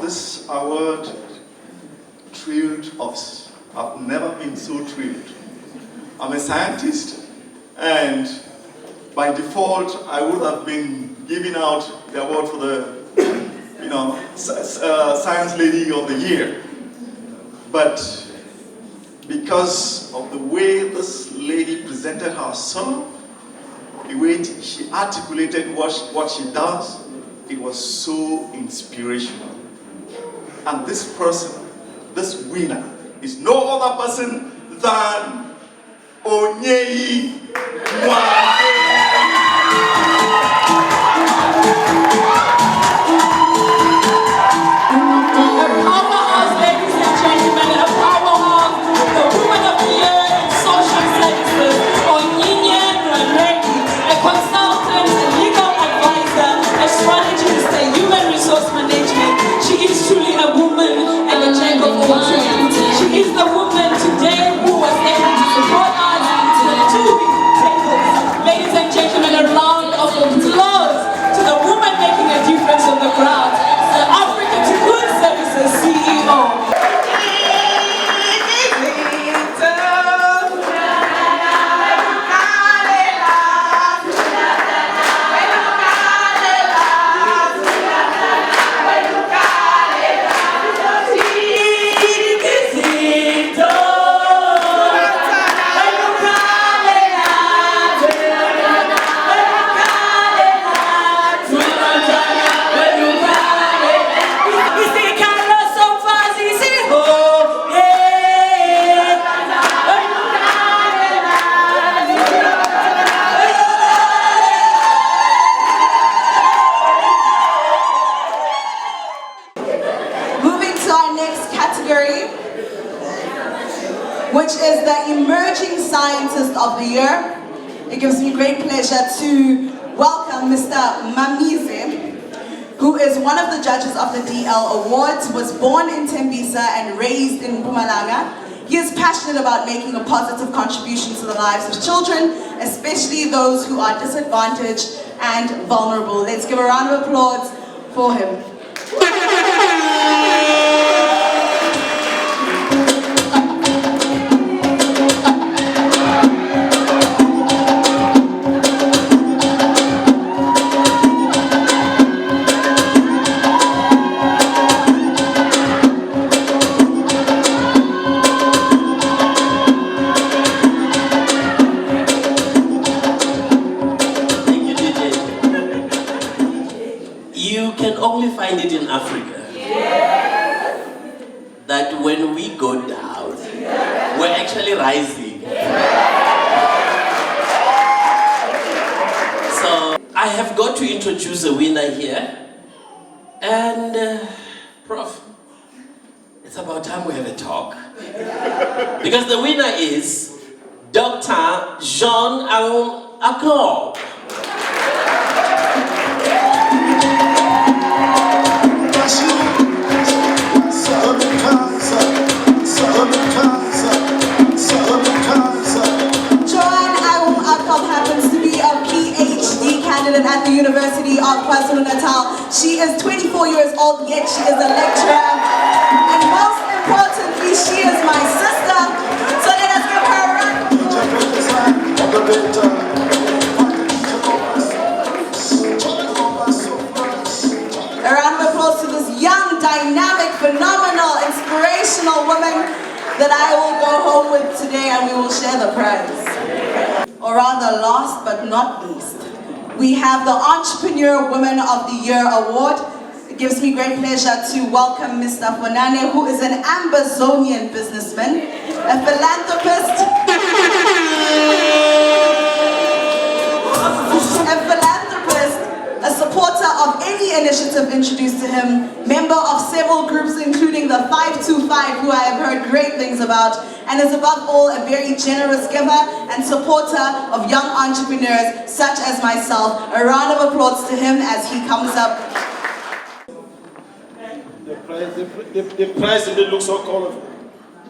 This award thrilled us. I've never been so thrilled. I'm a scientist, and by default, I would have been giving out the award for the, Science Lady of the Year. But because of the way this lady presented herself, the way she articulated what she does. It was so inspirational. And this person, this winner, is no other person than Onyeyi Nwankwo. She is the woman today who was able to support us to the 2 tables. Ladies and gentlemen, a round of applause to the woman making a difference on the ground, the African Tikkun Services CEO. Which is the Emerging Scientist of the Year. It gives me great pleasure to welcome Mr. Mamize, who is one of the judges of the DL Awards, was born in Tembisa and raised in Mpumalanga. He is passionate about making a positive contribution to the lives of children, especially those who are disadvantaged and vulnerable. Let's give a round of applause for him. Only find it in Africa that when we go down, we're actually rising. So I have got to introduce a winner here, and Prof, it's about time we have a talk, because the winner is Dr. Jean Aoun Jacob. Happens to be a PhD candidate at the University of KwaZulu-Natal. She is 24 years old, yet she is a lecturer. And most importantly, she is my sister. So let us give her a round of applause to this young, dynamic, phenomenal, inspirational woman that I will go home with today, and we will share the prize. Or rather, last but not least, we have the Entrepreneur Woman of the Year Award. It gives me great pleasure to welcome Mr. Fonane, who is an Ambazonian businessman, a philanthropist, a supporter of any initiative introduced to him, member of several groups including the 525, who I have heard great things about, and is above all a very generous giver and supporter of young entrepreneurs such as myself. A round of applause to him as he comes up. The prize indeed looks so colorful,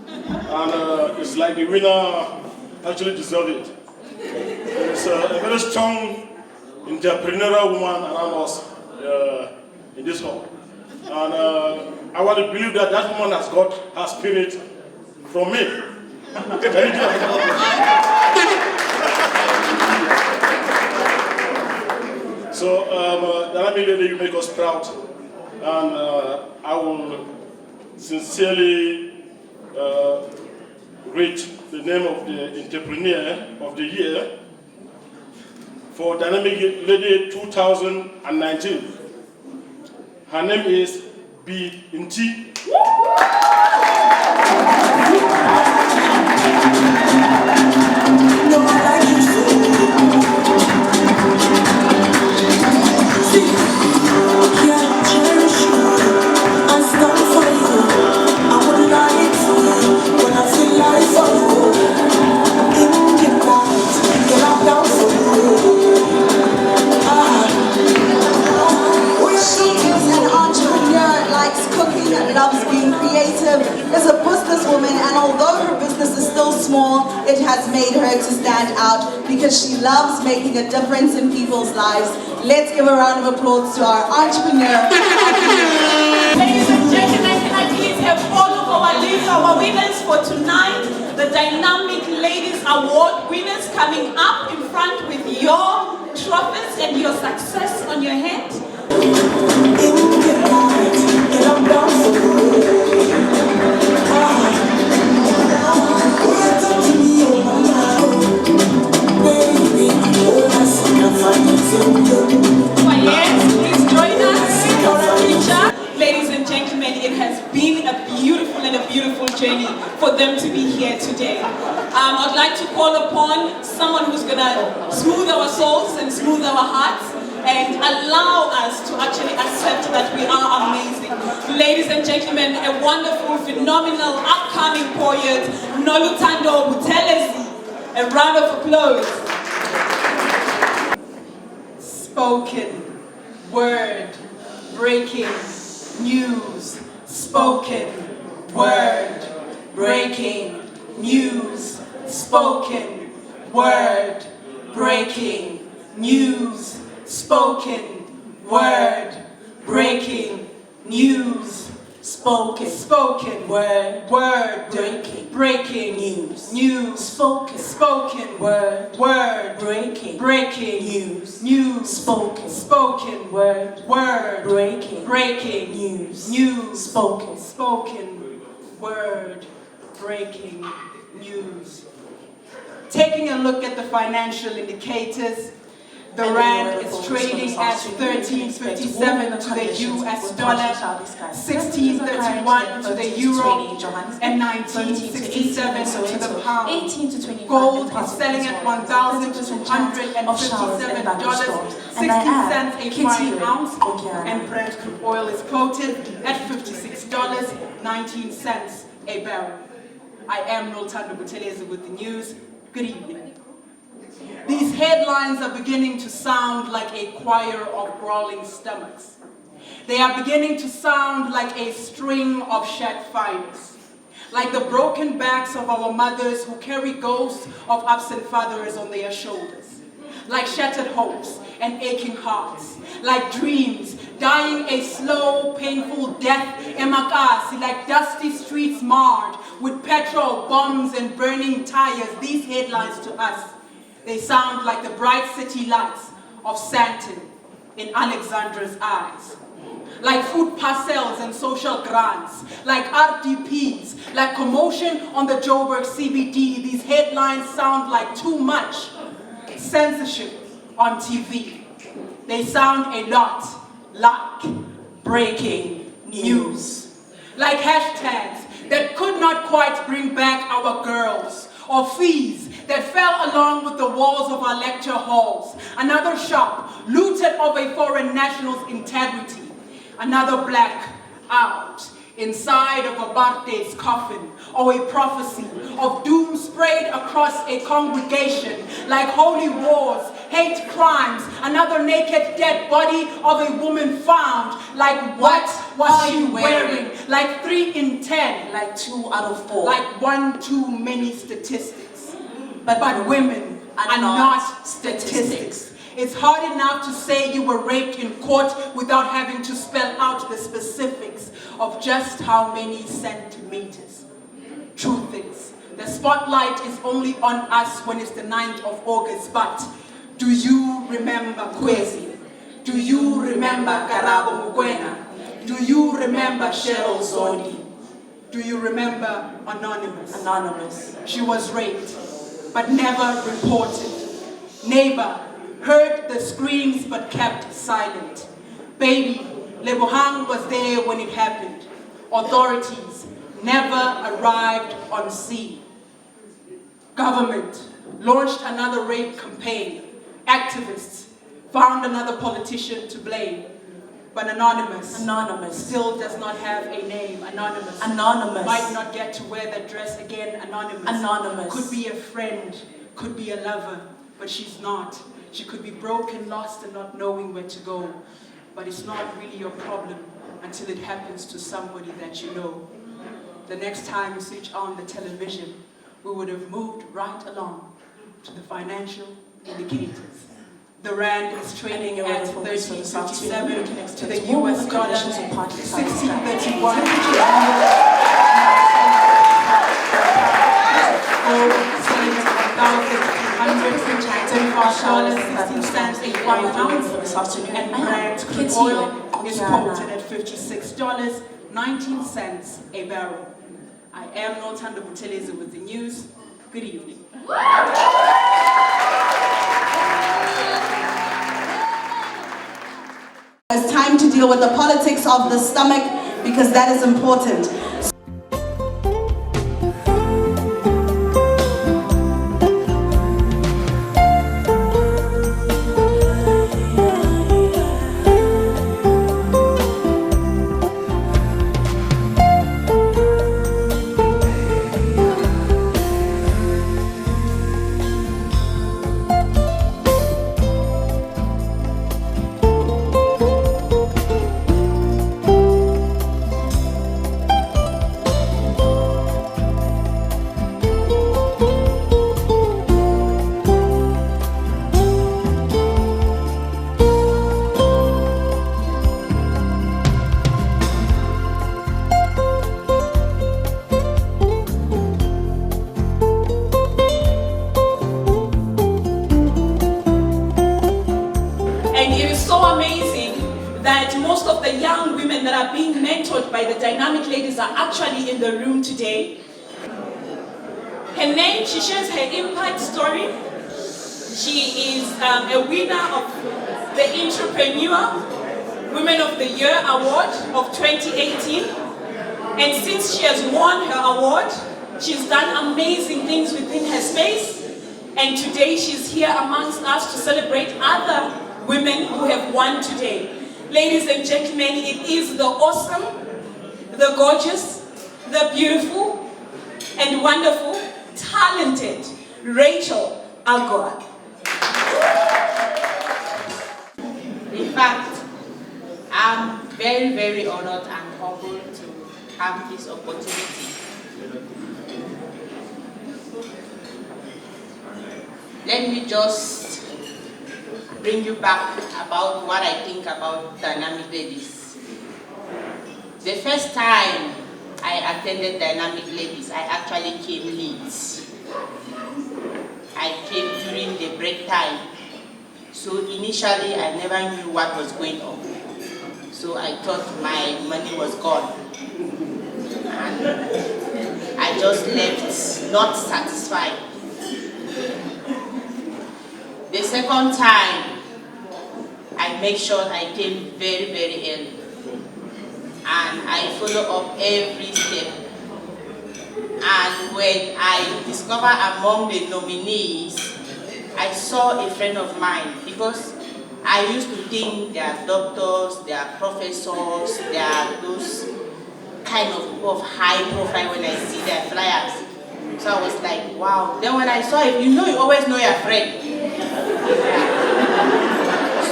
and it's like the winner actually deserved it. It's a very strong entrepreneurial woman around us in this hall. And I want to believe that that woman has got her spirit from me. So, Dalami Lady, you make us proud. And I will sincerely read the name of the entrepreneur of the year for Dynamic Lady 2019. Her name is B. Inti. Loves being creative, is a businesswoman, and although her business is still small, it has made her to stand out because she loves making a difference in people's lives. Let's give a round of applause to our entrepreneur. Ladies and gentlemen, can I please have all of our winners for tonight, the Dynamic Ladies Award winners, coming up in front with your trophies and your success on your head. Please join us for a picture. Ladies and gentlemen, it has been a beautiful journey for them to be here today. I'd like to call upon someone who's going to smooth our souls and smooth our hearts and allow us to actually accept that we are amazing. Ladies and gentlemen, a wonderful, phenomenal, upcoming poet, Noluthando Buthelezi. A round of applause. Spoken word, breaking news. Spoken word, breaking news. Spoken word, breaking news. Spoken word, breaking news. Spoken word, breaking news. Spoken word, breaking news. Spoken word, breaking news. Spoken word, breaking news. Taking a look at the financial indicators, the rand is trading at 13.57 to the US dollar, 16.31 to the euro, and 19.67 to the pound. Gold is selling at $1,257.60 a fine ounce, and Brent crude oil is quoted at $56.19 a barrel. I am Noluthando Buthelezi with the news. Good evening. These headlines are beginning to sound like a choir of growling stomachs. They are beginning to sound like a string of shed fibers, like the broken backs of our mothers who carry ghosts of absent fathers on their shoulders, like shattered hopes and aching hearts, like dreams dying a slow, painful death, emakasi, like dusty streets marred with petrol, bombs, and burning tires. These headlines to us, they sound like the bright city lights of Sandton in Alexandra's eyes. Like food parcels and social grants, like RDPs, like commotion on the Joburg CBD. These headlines sound like too much censorship on TV. They sound a lot like breaking news. Like hashtags that could not quite bring back our girls, or fees that fell along with the walls of our lecture halls. Another shop looted of a foreign national's integrity. Another black out inside of Apartheid's coffin, or a prophecy of doom sprayed across a congregation. Like holy wars, hate crimes, another naked dead body of a woman found. Like what was she wearing? Like 3 in 10. Like 2 out of 4. Like 1 too many statistics. But women are not statistics. It's hard enough to say you were raped in court without having to spell out the specifics of just how many centimeters. Truth is, the spotlight is only on us when it's the 9th of August, but do you remember Kwesi? Do you remember Karabo Mokoena? Do you remember Cheryl Zodi? Do you remember Anonymous? Anonymous. She was raped, but never reported. Neighbor heard the screams but kept silent. Baby, Lebohang was there when it happened. Authorities never arrived on scene. Government launched another rape campaign. Activists found another politician to blame. But Anonymous still does not have a name. Anonymous might not get to wear that dress again. Anonymous could be a friend, could be a lover, but she's not. She could be broken, lost, and not knowing where to go. But it's not really your problem until it happens to somebody that you know. The next time you switch on the television, we would have moved right along to the financial indicators. The rand is trading at 13.57 to the US dollar, 16.31. Gold selling at $1,235.16 a fine ounce, and Brent crude oil is quoted at $56.19 a barrel. I am Nolthando Buthelezi with the news. Good evening. It's time to deal with the politics of the stomach because that is important. By the dynamic ladies are actually in the room today. Her name, she shares her impact story. She is a winner of the Entrepreneur Women of the Year Award of 2018. And since she has won her award, she's done amazing things within her space. And today she's here amongst us to celebrate other women who have won today. Ladies and gentlemen, it is the awesome, the gorgeous, the beautiful, and wonderful, talented Rachel Algoa. In fact, I'm very, very honored and humbled to have this opportunity. Let me just bring you back about what I think about Dynamic Ladies. The first time I attended Dynamic Ladies, I actually came late. I came during the break time. So initially, I never knew what was going on. So I thought my money was gone. And I just left not satisfied. The second time, I make sure I came very, very early. And I follow up every step. And when I discover among the nominees, I saw a friend of mine because I used to think they are doctors, they are professors, they are those kind of people of high profile when I see their flyers. So I was like, wow. Then when I saw it, you know you always know your friend.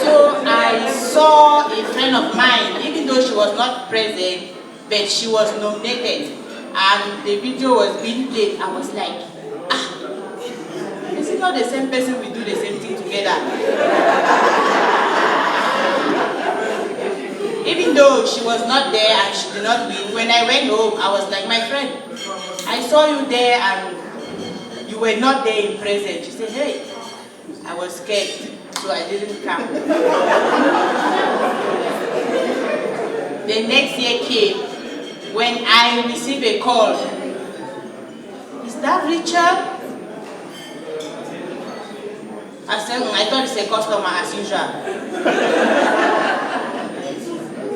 So I saw a friend of mine, even though she was not present, but she was nominated. And the video was being played. I was like, is it not the same person we do the same thing together? Even though she was not there and she did not win, when I went home, I was like, my friend, I saw you there and you were not there in present. She said, hey, I was scared, so I didn't come. The next year came when I receive a call, is that Richard? I said, I thought it's a customer as usual.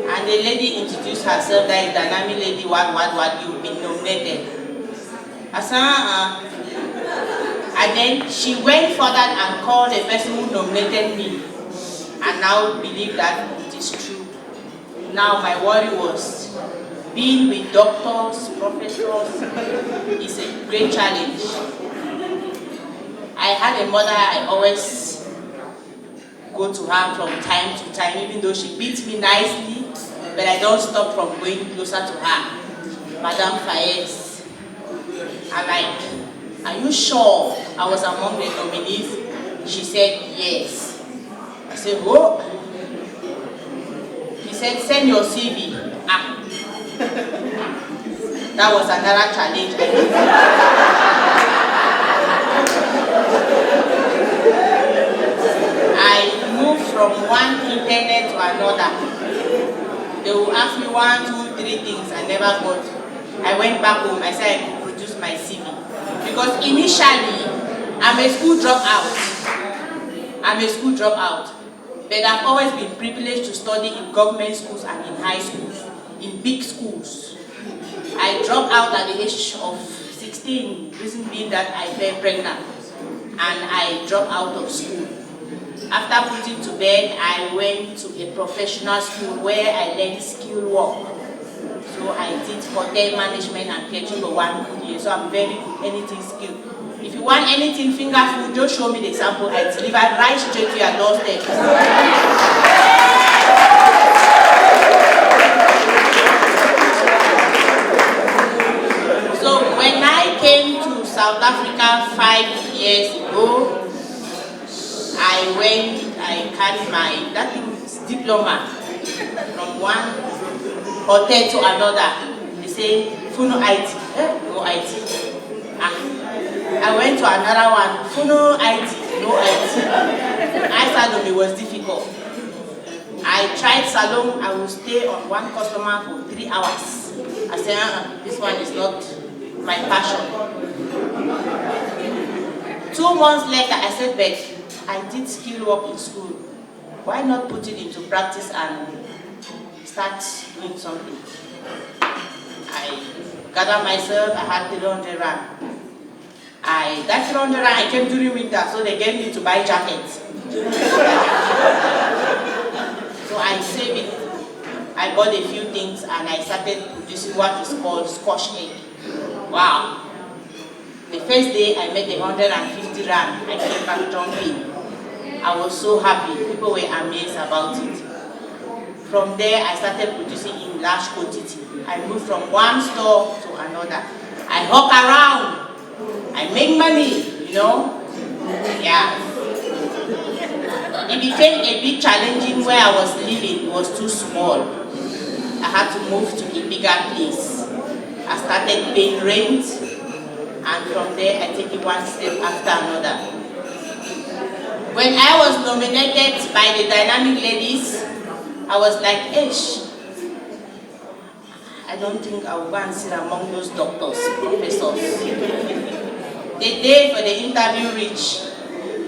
And the lady introduced herself, that is Dynamic Lady, what, you've been nominated. I said, And then she went further and called the person who nominated me, and now believe that it is true. Now my worry was, being with doctors, professors, is a great challenge. I had a mother, I always go to her from time to time, even though she beats me nicely, but I don't stop from going closer to her. Madame Fayez, I'm like, are you sure I was among the nominees? She said, yes. I said, oh. He said, send your CV. That was another challenge. I moved from one internet to another. They will ask me 1, 2, 3 things. I never got. I went back home. I said I could produce my CV. Because initially, I'm a school dropout. But I've always been privileged to study in government schools and in high schools, in big schools. I dropped out at the age of 16, reason being that I fell pregnant, and I dropped out of school. After putting to bed, I went to a professional school where I learned skill work. So I did hotel management and catering for 1 good year. So I'm very good, anything skill. If you want anything finger food, just show me the sample. I deliver right straight to your doorstep. So when I came to South Africa 5 years ago, I carried my diploma from one hotel to another. They say, Funo IT. No IT. I went to another one, Funo IT, no IT. I salon, it was difficult. I tried salon, I would stay on one customer for 3 hours. I said, this one is not my passion. 2 months later, I said, but I did skill work in school. Why not put it into practice and start doing something? I gathered myself, I had 300 rand. That 300 rand, I came during winter, so they gave me to buy jackets. So I saved it. I bought a few things and I started producing what is called Scotch egg. Wow. The first day I made 150 rand. I came back jumping. I was so happy. People were amazed about it. From there, I started producing in large quantity. I moved from one store to another. I hawk around. I make money, you know? Yeah. It became a bit challenging where I was living. It was too small. I had to move to a bigger place. I started paying rent, and from there I take it one step after another. When I was nominated by the Dynamic Ladies, I was like, Ish, I don't think I will go and sit among those doctors, professors. The day for the interview reached,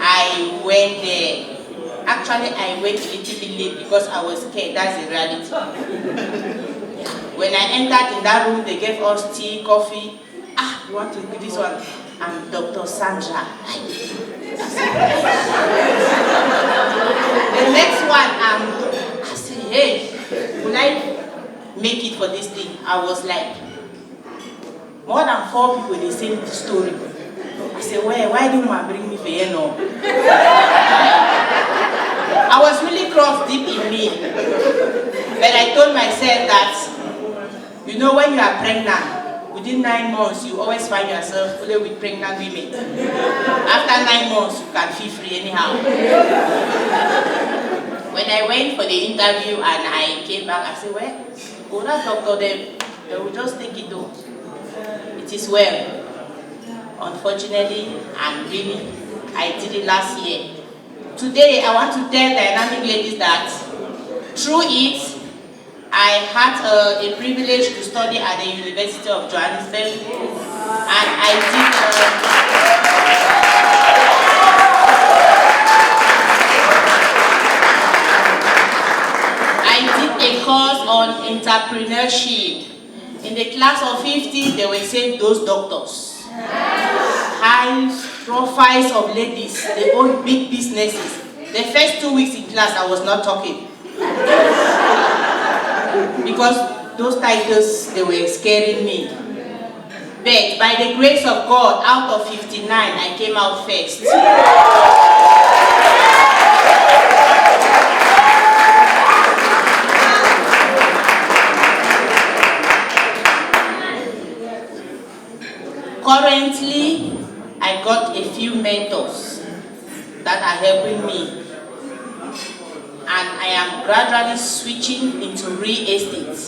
I went there. Actually, I went a little bit late because I was scared. That's the reality. When I entered in that room, they gave us tea, coffee. You want to do this one? I'm Dr. Sandra. The next one, I said, hey, will I make it for this thing? I was like, more than 4 people, they same story. I said, why didn't you bring me for here now? I was really cross deep in me. But I told myself that, you know, when you are pregnant, within 9 months, you always find yourself fully with pregnant women. After 9 months, you can feel free anyhow. When I went for the interview and I came back, I said, well, that doctor, they will just take it though. It is well. Unfortunately, and really, I did it last year. Today, I want to tell Dynamic Ladies that through it, I had a privilege to study at the University of Johannesburg, and I did a course on entrepreneurship. In the class of 50, they were saying those doctors. High profiles of ladies, they own big businesses. The first 2 weeks in class, I was not talking. Because those titles, they were scaring me. But by the grace of God, out of 59, I came out first. Currently, I got a few mentors that are helping me. And I am gradually switching into real estate.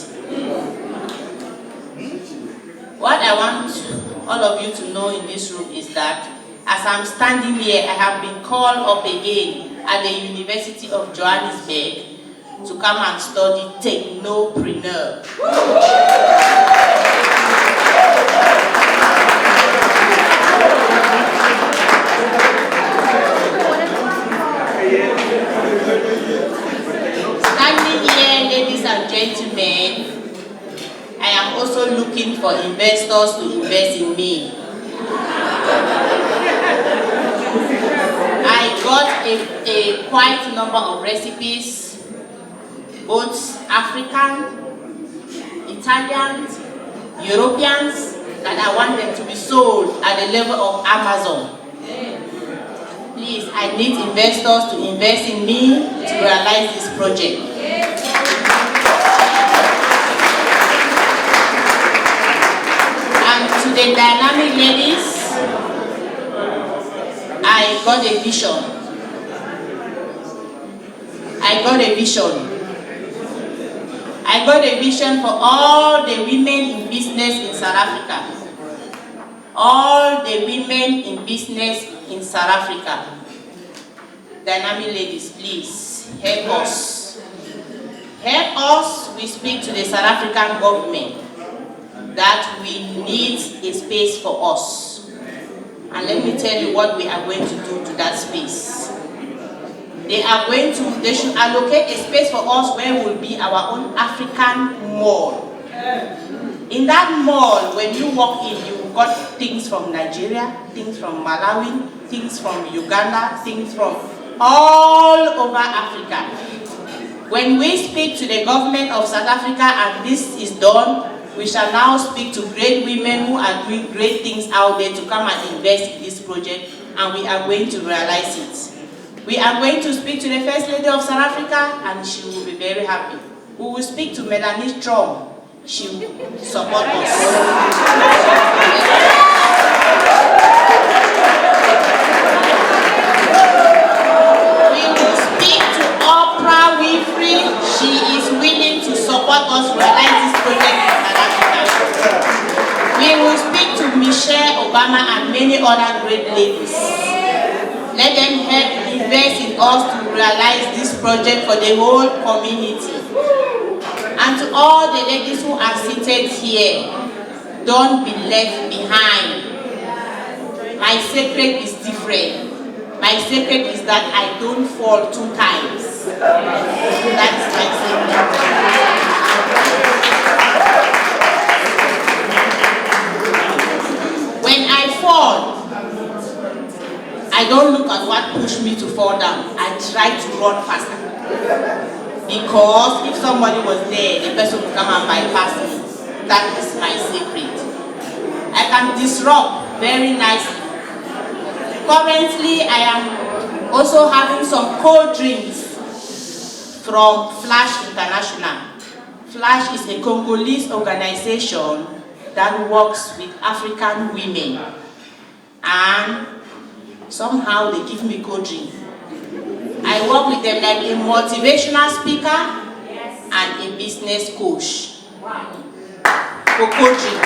What I want all of you to know in this room is that as I'm standing here, I have been called up again at the University of Johannesburg to come and study technopreneur. Standing here, ladies and gentlemen, I am also looking for investors to invest in me. I got a quite number of recipes, both African, Italian, Europeans, that I want them to be sold at the level of Amazon. Please, I need investors to invest in me to realize this project. And to the dynamic ladies, I got a vision. I got a vision. I got a vision for all the women in business in South Africa. All the women in business in South Africa. Dynamic ladies, please help us. Help us. We speak to the South African government that we need a space for us. And let me tell you what we are going to do to that space. They should allocate a space for us where will be our own African mall. In that mall, when you walk in, you got things from Nigeria, things from Malawi, things from Uganda, things from all over Africa. When we speak to the government of South Africa and this is done, we shall now speak to great women who are doing great things out there to come and invest in this project, and we are going to realize it. We are going to speak to the First Lady of South Africa, and she will be very happy. We will speak to Melanie Trump. She will support us. We will speak to Oprah Winfrey. She is willing to support us realize this project in South Africa. We will speak to Michelle Obama and many other great ladies. Let them help invest in us to realize this project for the whole community. And to all the ladies who are seated here, don't be left behind. My secret is different. My secret is that I don't fall 2 times. That's my secret. When I fall, I don't look at what pushed me to fall down. I try to run faster. Because if somebody was there, the person would come and bypass me. That is my secret. I can disrupt very nicely. Currently, I am also having some cold drinks from Flash International. Flash is a Congolese organization that works with African women. And somehow they give me cold drink. I work with them like a motivational speaker and a business coach. For coaching.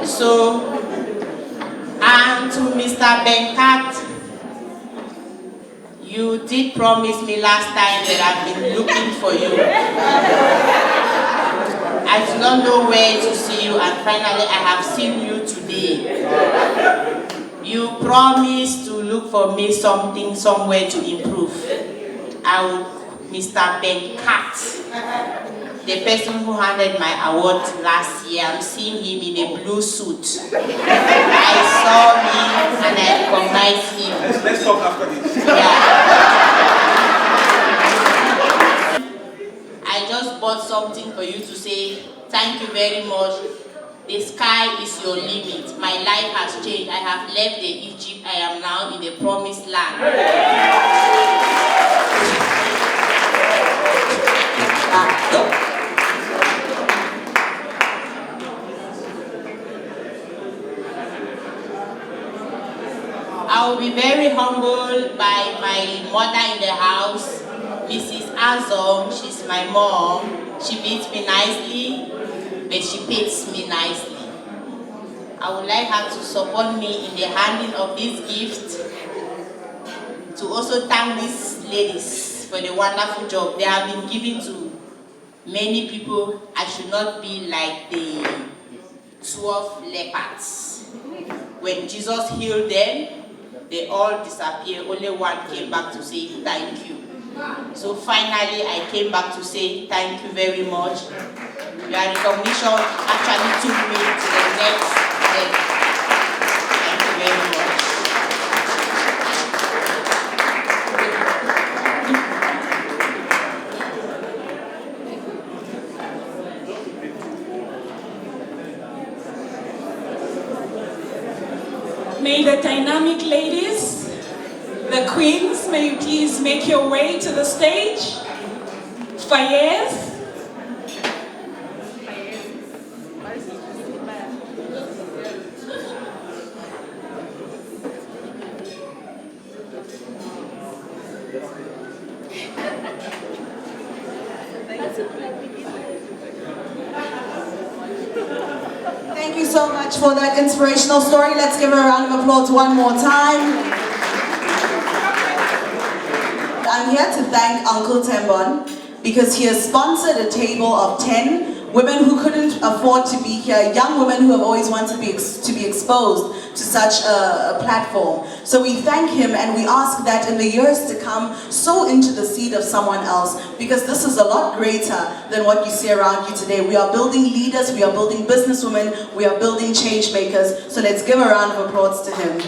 So, and to Mr. Benkat, you You did promise me last time that I've been looking for you. I do not know where to see you, and finally I have seen you today. You promised to look for me something somewhere to improve. Mr. Ben Kat, the person who handed my award last year, I'm seeing him in a blue suit. I saw him and I recognized him. Let's talk after this. Yeah. I just bought something for you to say thank you very much. The sky is your limit. My life has changed. I have left the Egypt. I am now in the promised land. I will be very humbled by my mother in the house, Mrs. Azom. She's my mom. She beats me nicely, but she pays me nicely. I would like her to support me in the handing of this gift, to also thank these ladies for the wonderful job they have been giving to many people. I should not be like the 12 lepers. When Jesus healed them, they all disappeared. Only one came back to say thank you. So finally, I came back to say thank you very much. Your recognition actually took me to the next step. Thank you very much. May the dynamic ladies, the queens, may you please make your way to the stage. Fayez. Thank you so much for that inspirational story. Let's give her a round of applause one more time. I'm here to thank Uncle Tembon because he has sponsored a table of 10 women who couldn't afford to be here, young women who have always wanted to be exposed to such a platform. So we thank him and we ask that in the years to come, sow into the seed of someone else, because this is a lot greater than what you see around you today. We are building leaders, we are building businesswomen, we are building change makers. So let's give a round of applause to him.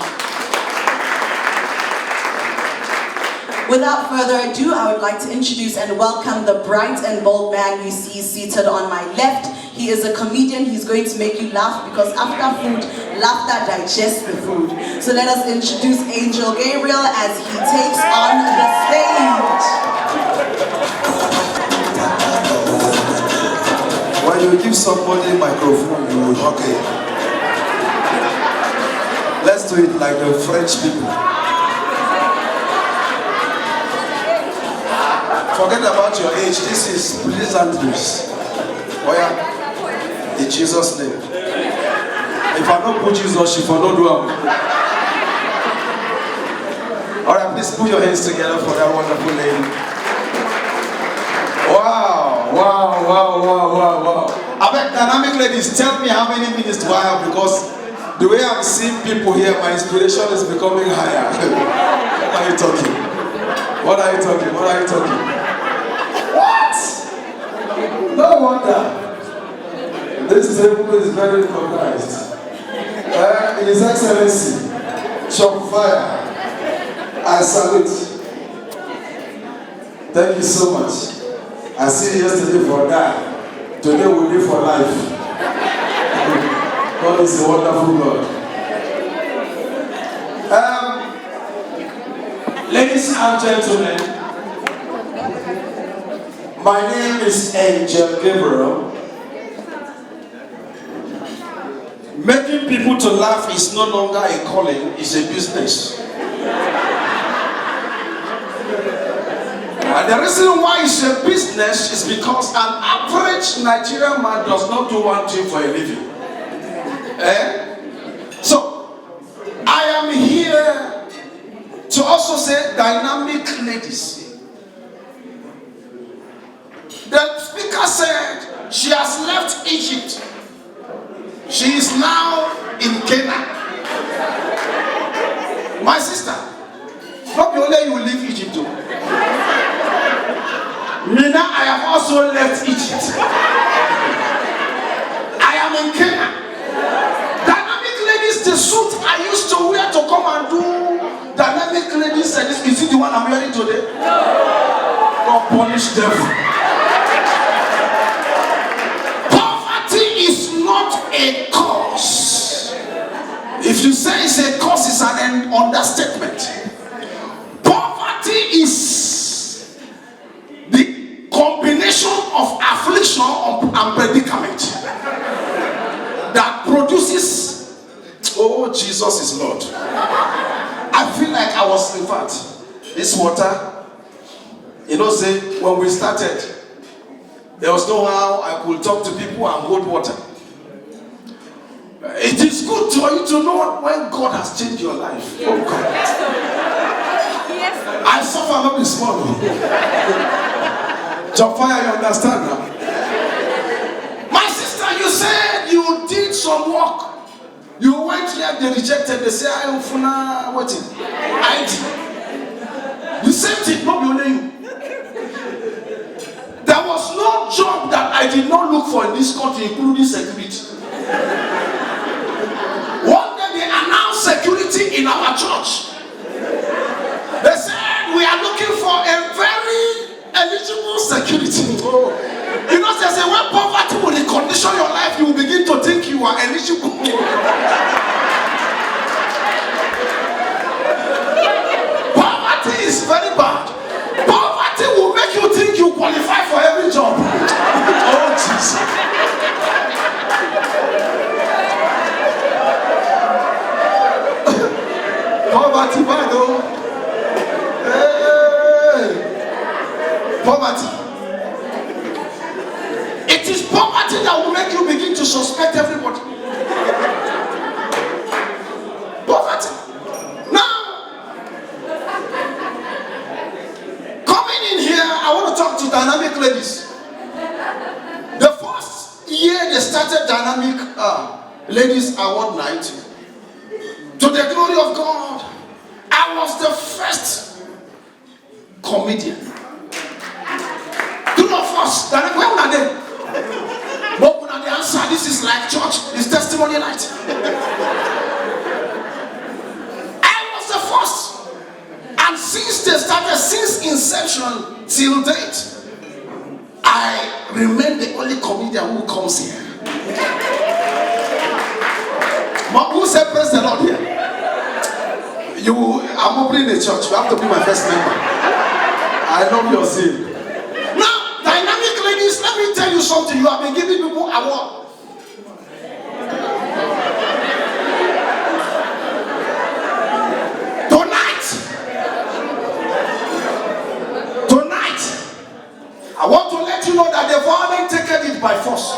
Without further ado, I would like to introduce and welcome the bright and bold man you see seated on my left. He is a comedian. He's going to make you laugh because after food, laughter digests the food. So let us introduce Angel Gabriel as he takes on the stage. When you give somebody a microphone, you will okay. Let's do it like the French people. Forget about your age. This is pleasantries. Oh yeah, in Jesus' name. If I don't put Jesus, she for no do. All right, please put your hands together for that wonderful lady. Wow, wow, wow, wow, wow, wow. I bet dynamic ladies, tell me how many minutes do I have, because the way I'm seeing people here, my inspiration is becoming higher. What are you talking? What are you talking? What are you talking? What? No wonder. This table is very organized. His Excellency, Shopfire, I salute. Thank you so much. I see you yesterday for that. Today we live for life. God is a wonderful God. Ladies and gentlemen, my name is Angel Gabriel. Making people to laugh is no longer a calling, it's a business. And the reason why it's a business is because an average Nigerian man does not do one thing for a living. So, I am here to also also say dynamic ladies. The speaker said she has left Egypt. She is now in Canaan. My sister, not only you leave Egypt too. Mina, I have also left Egypt. I am in Canaan. Dynamic ladies, the suit I used to wear to come and do dynamic ladies service. Is it the one I'm wearing today? No. God punish them. Poverty is not a cause. If you say it's a cause, it's an understatement. Poverty is the combination of affliction and predicament that produces, oh, Jesus is Lord. I feel like I was, in fact, this water, you know, say, when we started, there was no how I could talk to people and hold water. It is good for you to know when God has changed your life. Oh God. I suffer not be small. Jafaya, you understand now? My sister, you said you did some work. You went here, they rejected, they say, I am funa waiting. You said it, not your name. There was no job that I did not look for in this country, including security. One day they announced security in our church. They said we are looking for a very eligible security. You know, they say when poverty will condition your life, you will begin to think you are eligible. Poverty is very bad. Poverty will make you think you qualify for every job. Oh, Jesus. Poverty, bad, oh. Hey. Poverty. It is poverty that will make you begin to suspect everybody. Poverty. Now, coming in here, I want to talk to dynamic ladies. The first year they started Dynamic Ladies Award Night, to the glory of God, I was the first comedian. Two of us, where are they? But when they answer, this is like church, it's testimony night. I was the first. And since they started, since inception till date, I remain the only comedian who comes here. But who said praise the Lord here? I'm opening a church. You have to be my first member. I love your zeal. Now, dynamic ladies, let me tell you something. You have been giving people award. Tonight, I want to let you know that the violent taken it by force.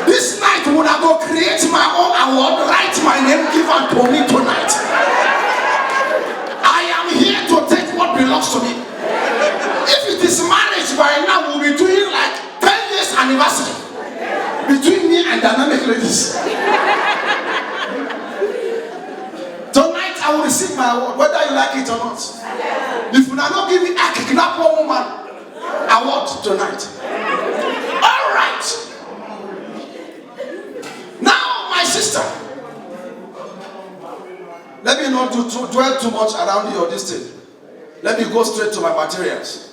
This night, when I go create my own award, write my name given to me tonight. I am here to take what belongs to me. If it is marriage, by now we'll be doing like 10 years anniversary between me and dynamic ladies. Tonight, I will receive my award, whether you like it or not. If you not give me a kidnap one woman award tonight. All right. Now, my sister, let me not dwell too much around your this thing. Let me go straight to my materials.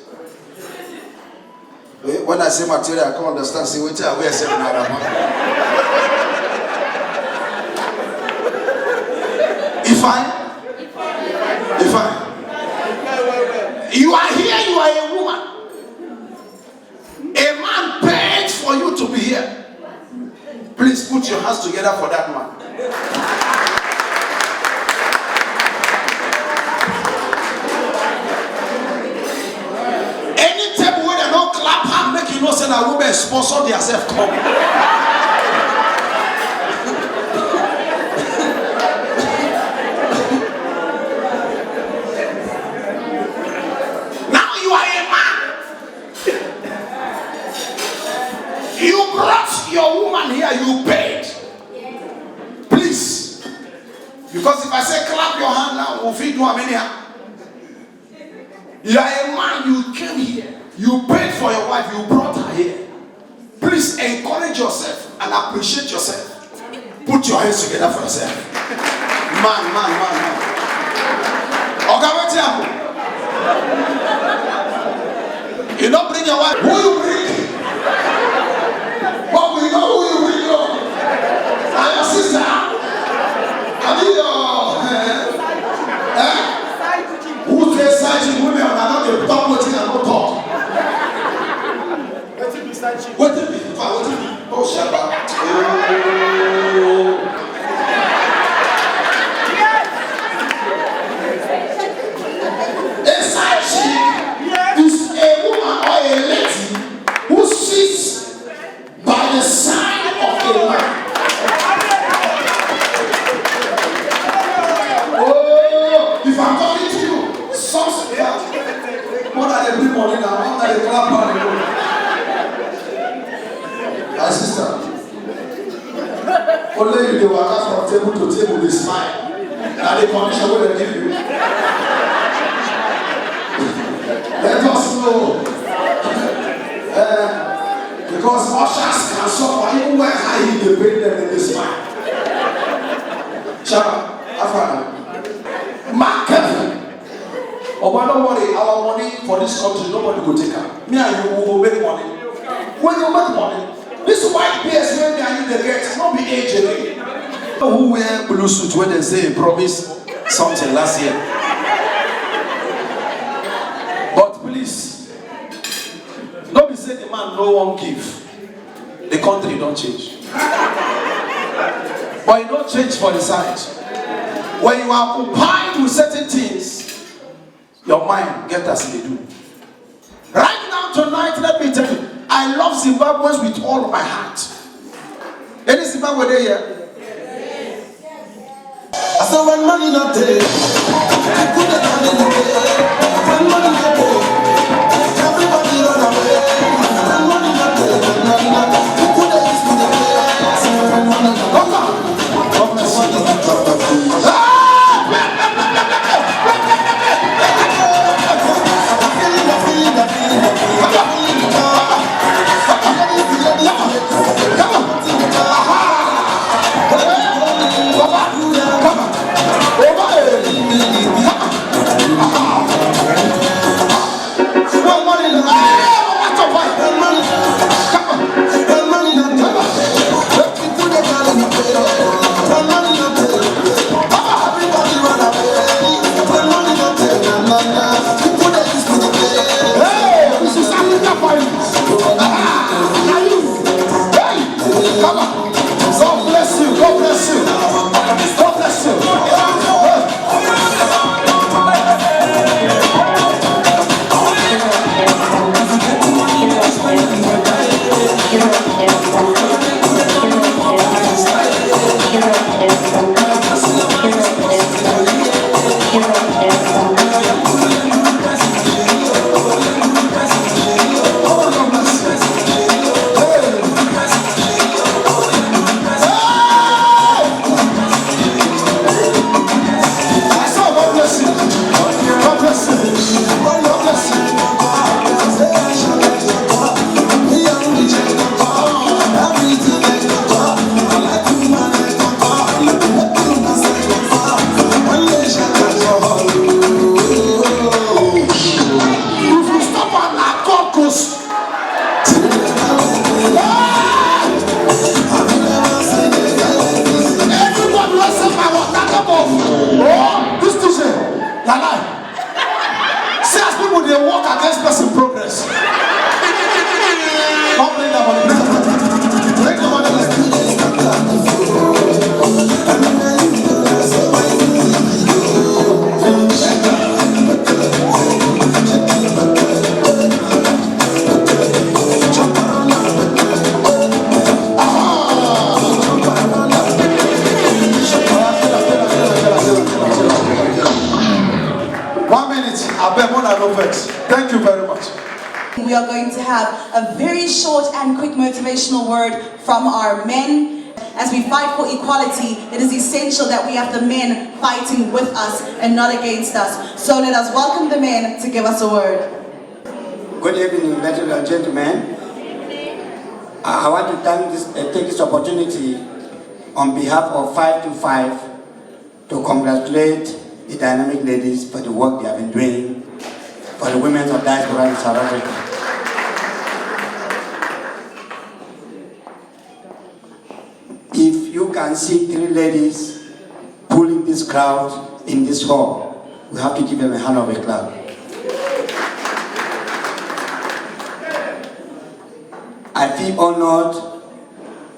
When I say material, I can't understand. See, wait till I wear seven. If you are here, you are a woman. A man paid for you to be here. Please put your hands together for that man. Any table where they don't clap and make you know say that women sponsor themselves come. Because if I say clap your hand now, we'll feed you anyhow. You are a man, you came here. You paid for your wife, you brought her here. Please encourage yourself and appreciate yourself. Put your hands together for yourself. Man. Okay, wait here. You don't bring your wife. Who you bring? But we know who you bring. And your sister. I mean who says such women are not the top what you can not talk. What did be? Oh, Shabba. A side chick is a woman or a lady who sits by the side of a man. Oh, if I'm talking to you, something that. What are they bring money now? What are they clap money? My sister, only if they walk out from table to table, they smile. Now the condition will they give you. Let us know. Because ushers can suffer even when high they bring them and they smile. Shabba, Afana. Mark Kevin. Oh, but don't worry, our money for this country, nobody will take her. Me and you will make money. When you make money, this white PS when they are in the gate, not be age again. Who wear blue suit when they say promise something last year? But please, don't be saying the man no one give. The country don't change. But you don't change for the side. When you are occupied with certain things, your mind get as they do. Right now, tonight, let me tell you, I love Zimbabweans with all of my heart. Any Zimbabwe there here? I said when money not there, I put it on in the day. When money not there, everybody run away. When money not there, you put it in the day. When money not there, come on. Thank you very much. We are going to have a very short and quick motivational word from our men. As we fight for equality, it is essential that we have the men fighting with us and not against us. So let us welcome the men to give us a word. Good evening, ladies and gentlemen. I want to take this opportunity on behalf of 5 to 5 to congratulate the dynamic ladies for the work they have been doing for the women of diaspora in South Africa. If you can see 3 ladies pulling this crowd in this hall, we have to give them a hand of a clap. I feel honored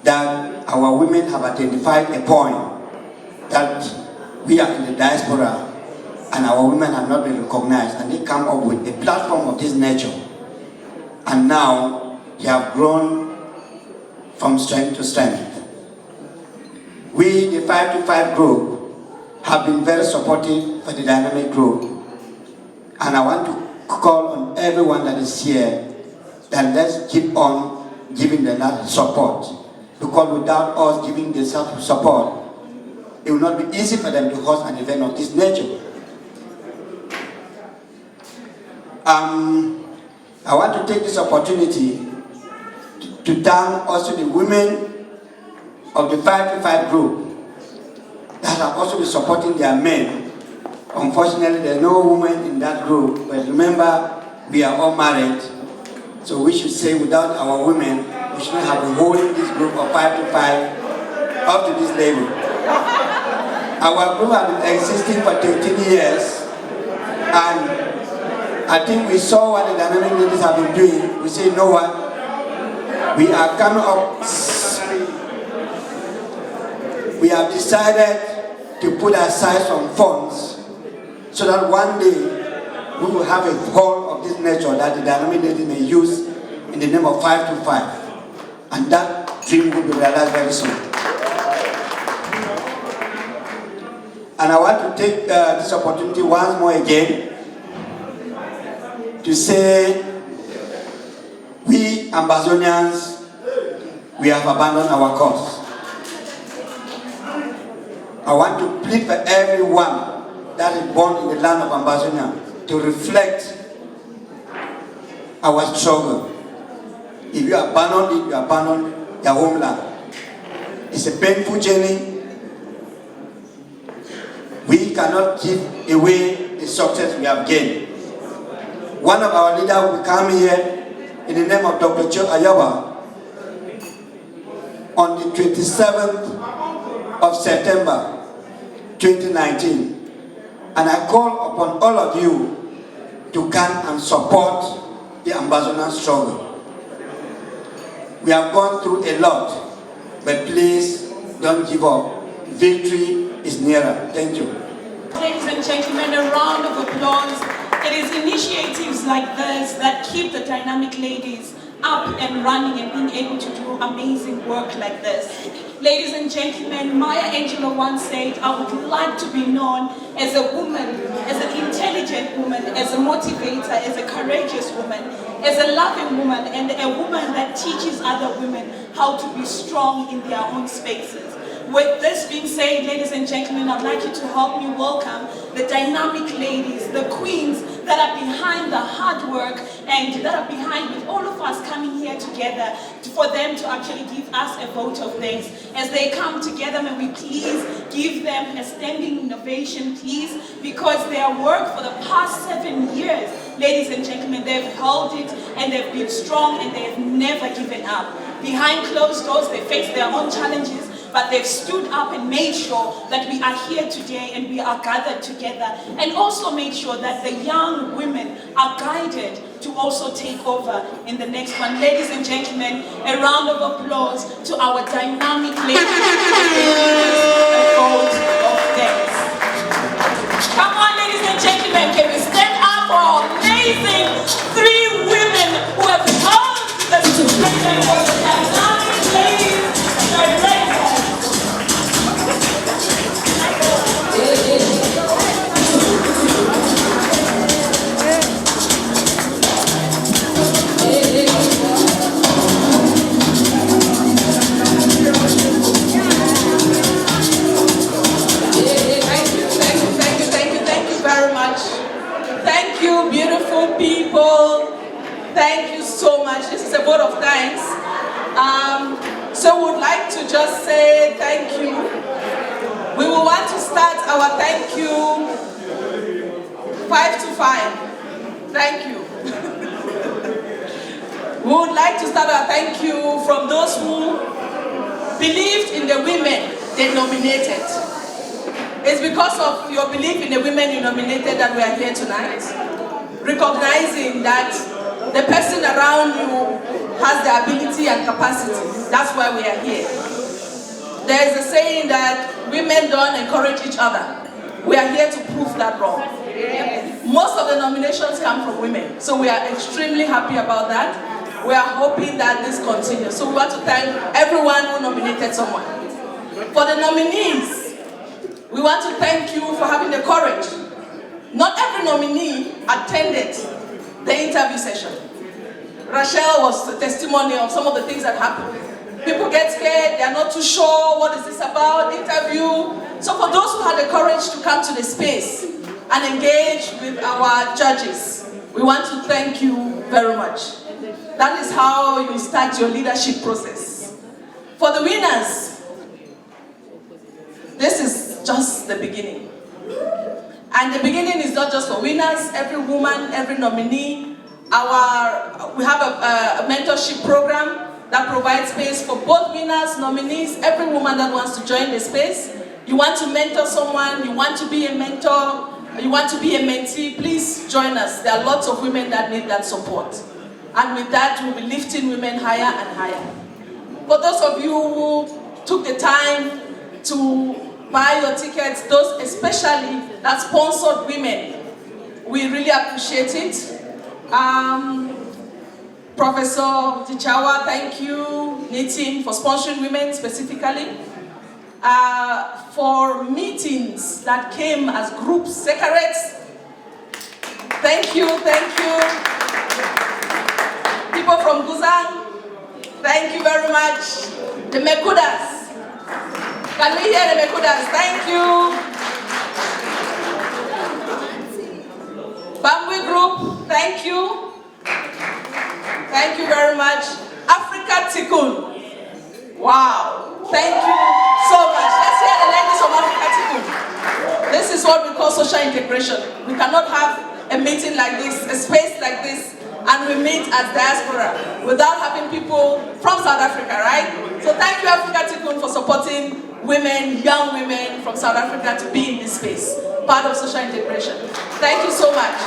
that our women have identified a point that we are in the diaspora and our women have not been recognized, and they come up with a platform of this nature. And now they have grown from strength to strength. We, the 5 to 5 group, have been very supportive for the dynamic group. And I want to call on everyone that is here that let's keep on giving them that support. Because without us giving them support, it will not be easy for them to host an event of this nature. I want to take this opportunity to thank also the women of the 5 to 5 group that have also been supporting their men. Unfortunately, there's no woman in that group, but remember, we are all married. So we should say without our women, we shouldn't have been holding this group of 5 to 5 up to this level. Our group has been existing for 13 years, and I think we saw what the dynamic ladies have been doing. We say, you know what? We are coming up. We have decided to put aside some funds so that one day we will have a hall of this nature that the dynamic ladies may use in the name of 5 to 5. And that dream will be realized very soon. And I want to take this opportunity once more again to say, we Ambazonians, we have abandoned our cause. I want to plead for everyone that is born in the land of Ambazonia to reflect our struggle. If you abandon it, you abandon your homeland. It's a painful journey. We cannot give away the success we have gained. One of our leaders will come here in the name of Dr. Joe Ayawa on the 27th of September 2019. And I call upon all of you to come and support the Ambazonian struggle. We have gone through a lot, but please don't give up. Victory is nearer. Thank you. Ladies and gentlemen, a round of applause. It is initiatives like this that keep the dynamic ladies up and running and being able to do amazing work like this. Ladies and gentlemen, Maya Angelou once said, I would like to be known as a woman, as an intelligent woman, as a motivator, as a courageous woman, as a loving woman, and a woman that teaches other women how to be strong in their own spaces. With this being said, ladies and gentlemen, I'd like you to help me welcome the dynamic ladies, the queens that are behind the hard work and that are behind with all of us coming here together for them to actually give us a vote of thanks. As they come together, may we please give them a standing ovation, please, because their work for the past 7 years, ladies and gentlemen, they've held it and they've been strong and they've never given up. Behind closed doors, they face their own challenges, but they've stood up and made sure that we are here today and we are gathered together, and also made sure that the young women are guided to also take over in the next one. Ladies and gentlemen, a round of applause to our dynamic ladies. A vote of thanks. Come on, ladies and gentlemen, can we stand up for our amazing 3 women who have held the position of the dynamic ladies directors. much. This is a vote of thanks. So we would like to just say thank you. We will want to start our thank you 5 to 5. Thank you. We would like to start our thank you from those who believed in the women they nominated. It's because of your belief in the women you nominated that we are here tonight. Recognizing that the person around you has the ability and capacity. That's why we are here. There is a saying that women don't encourage each other. We are here to prove that wrong. Most of the nominations come from women, so we are extremely happy about that. We are hoping that this continues. So we want to thank everyone who nominated someone. For the nominees, we want to thank you for having the courage. Not every nominee attended the interview session. Rachel was a testimony of some of the things that happened. People get scared, they are not too sure what is this about, interview. So for those who had the courage to come to the space and engage with our judges, we want to thank you very much. That is how you start your leadership process. For the winners, this is just the beginning. And the beginning is not just for winners, every woman, every nominee. We have a mentorship program that provides space for both winners, nominees, every woman that wants to join the space. You want to mentor someone, you want to be a mentor, you want to be a mentee, please join us. There are lots of women that need that support. And with that, we'll be lifting women higher and higher. For those of you who took the time to buy your tickets, those especially that sponsored women, we really appreciate it. Professor Tichawa, thank you. Nitin for sponsoring women specifically. For meetings that came as groups, secretaries, thank you, thank you. People from Guzang, thank you very much. The Mekudas, can we hear the Mekudas? Thank you. Bamboo Group, thank you. Thank you very much. Africa Tikkun, wow, thank you so much. Let's hear the ladies of Africa Tikkun. This is what we call social integration. We cannot have a meeting like this, a space like this, and we meet as diaspora without having people from South Africa, right? So thank you, Africa Tikkun, for supporting women, young women from South Africa to be in this space, part of social integration. Thank you so much.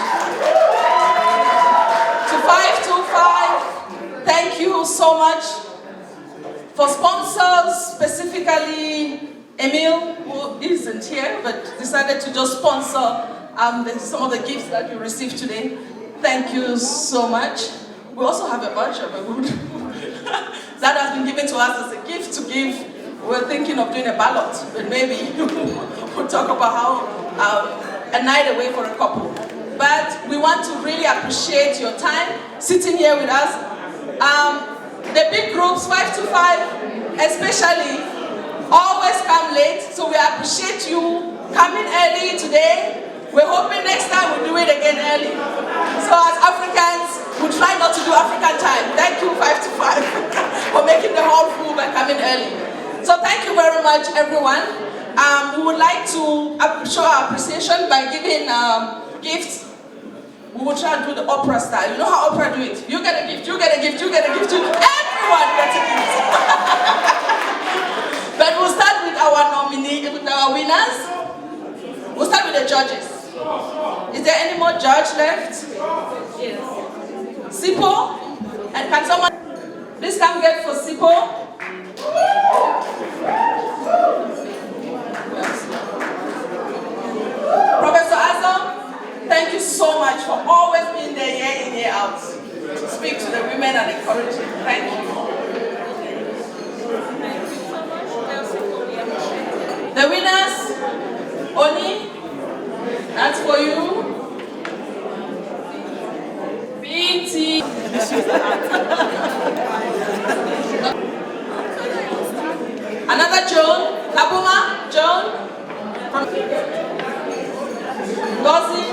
To 525, thank you so much. For sponsors, specifically Emil, who isn't here, but decided to just sponsor some of the gifts that you received today. Thank you so much. We also have a voucher that has been given to us as a gift to give. We're thinking of doing a ballot, but maybe we'll talk about how a night away for a couple. But we want to really appreciate your time sitting here with us. The big groups, 5 to 5, especially, always come late, so we appreciate you coming early today. We're hoping next time we'll do it again early. So as Africans, we'll try not to do African time. Thank you, 5 to 5, for making the hall full by coming early. So thank you very much, everyone. We would like to show our appreciation by giving gifts. We will try and do the opera style. You know how opera do it? You get a gift, you get a gift, you get a gift, everyone gets a gift. But we'll start with our nominee, with our winners. We'll start with the judges. Is there any more judge left? Yes. Sipo? And can someone please come get for Sipo? Professor Azam, thank you so much for always being there year in, year out to speak to the women and encourage them. Thank you. The winners, Oni, that's for you. BT. Another Joan, Kabuma, Joan. Gozi,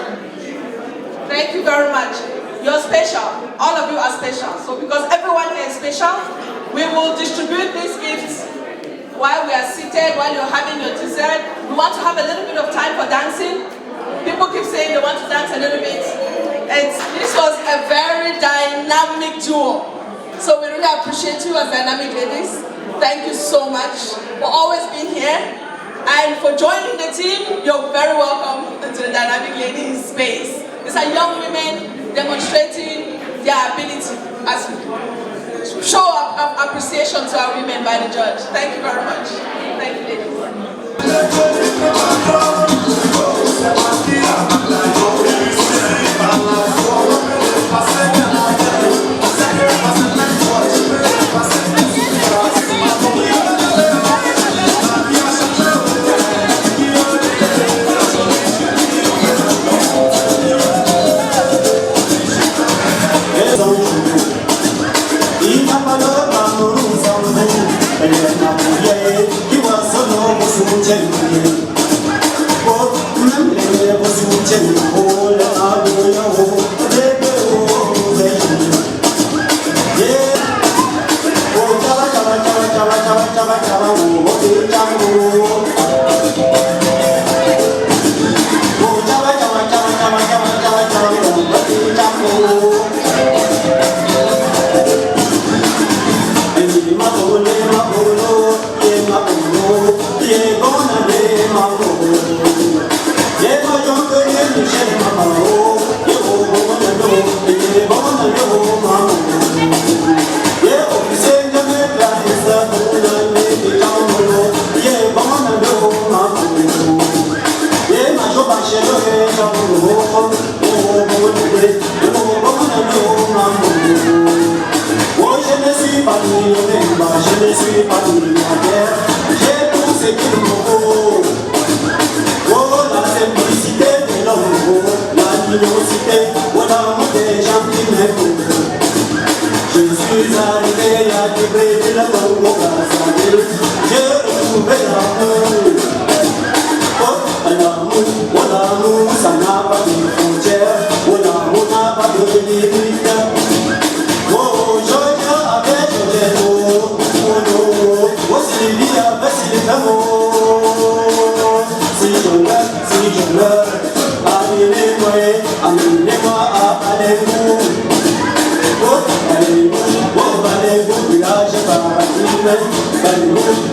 thank you very much. You're special. all of you are special. So because everyone here is special, we will distribute these gifts while we are seated, while you're having your dessert. We want to have a little bit of time for dancing. People keep saying they want to dance a little bit. This was a very dynamic duo. So we really appreciate you as dynamic ladies. Thank you so much for always being here and for joining the team. You're very welcome to the Dynamic Ladies space. These are young women demonstrating their ability as show of appreciation to our women by the judge. Thank you very much. Thank you, ladies.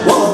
Whoa,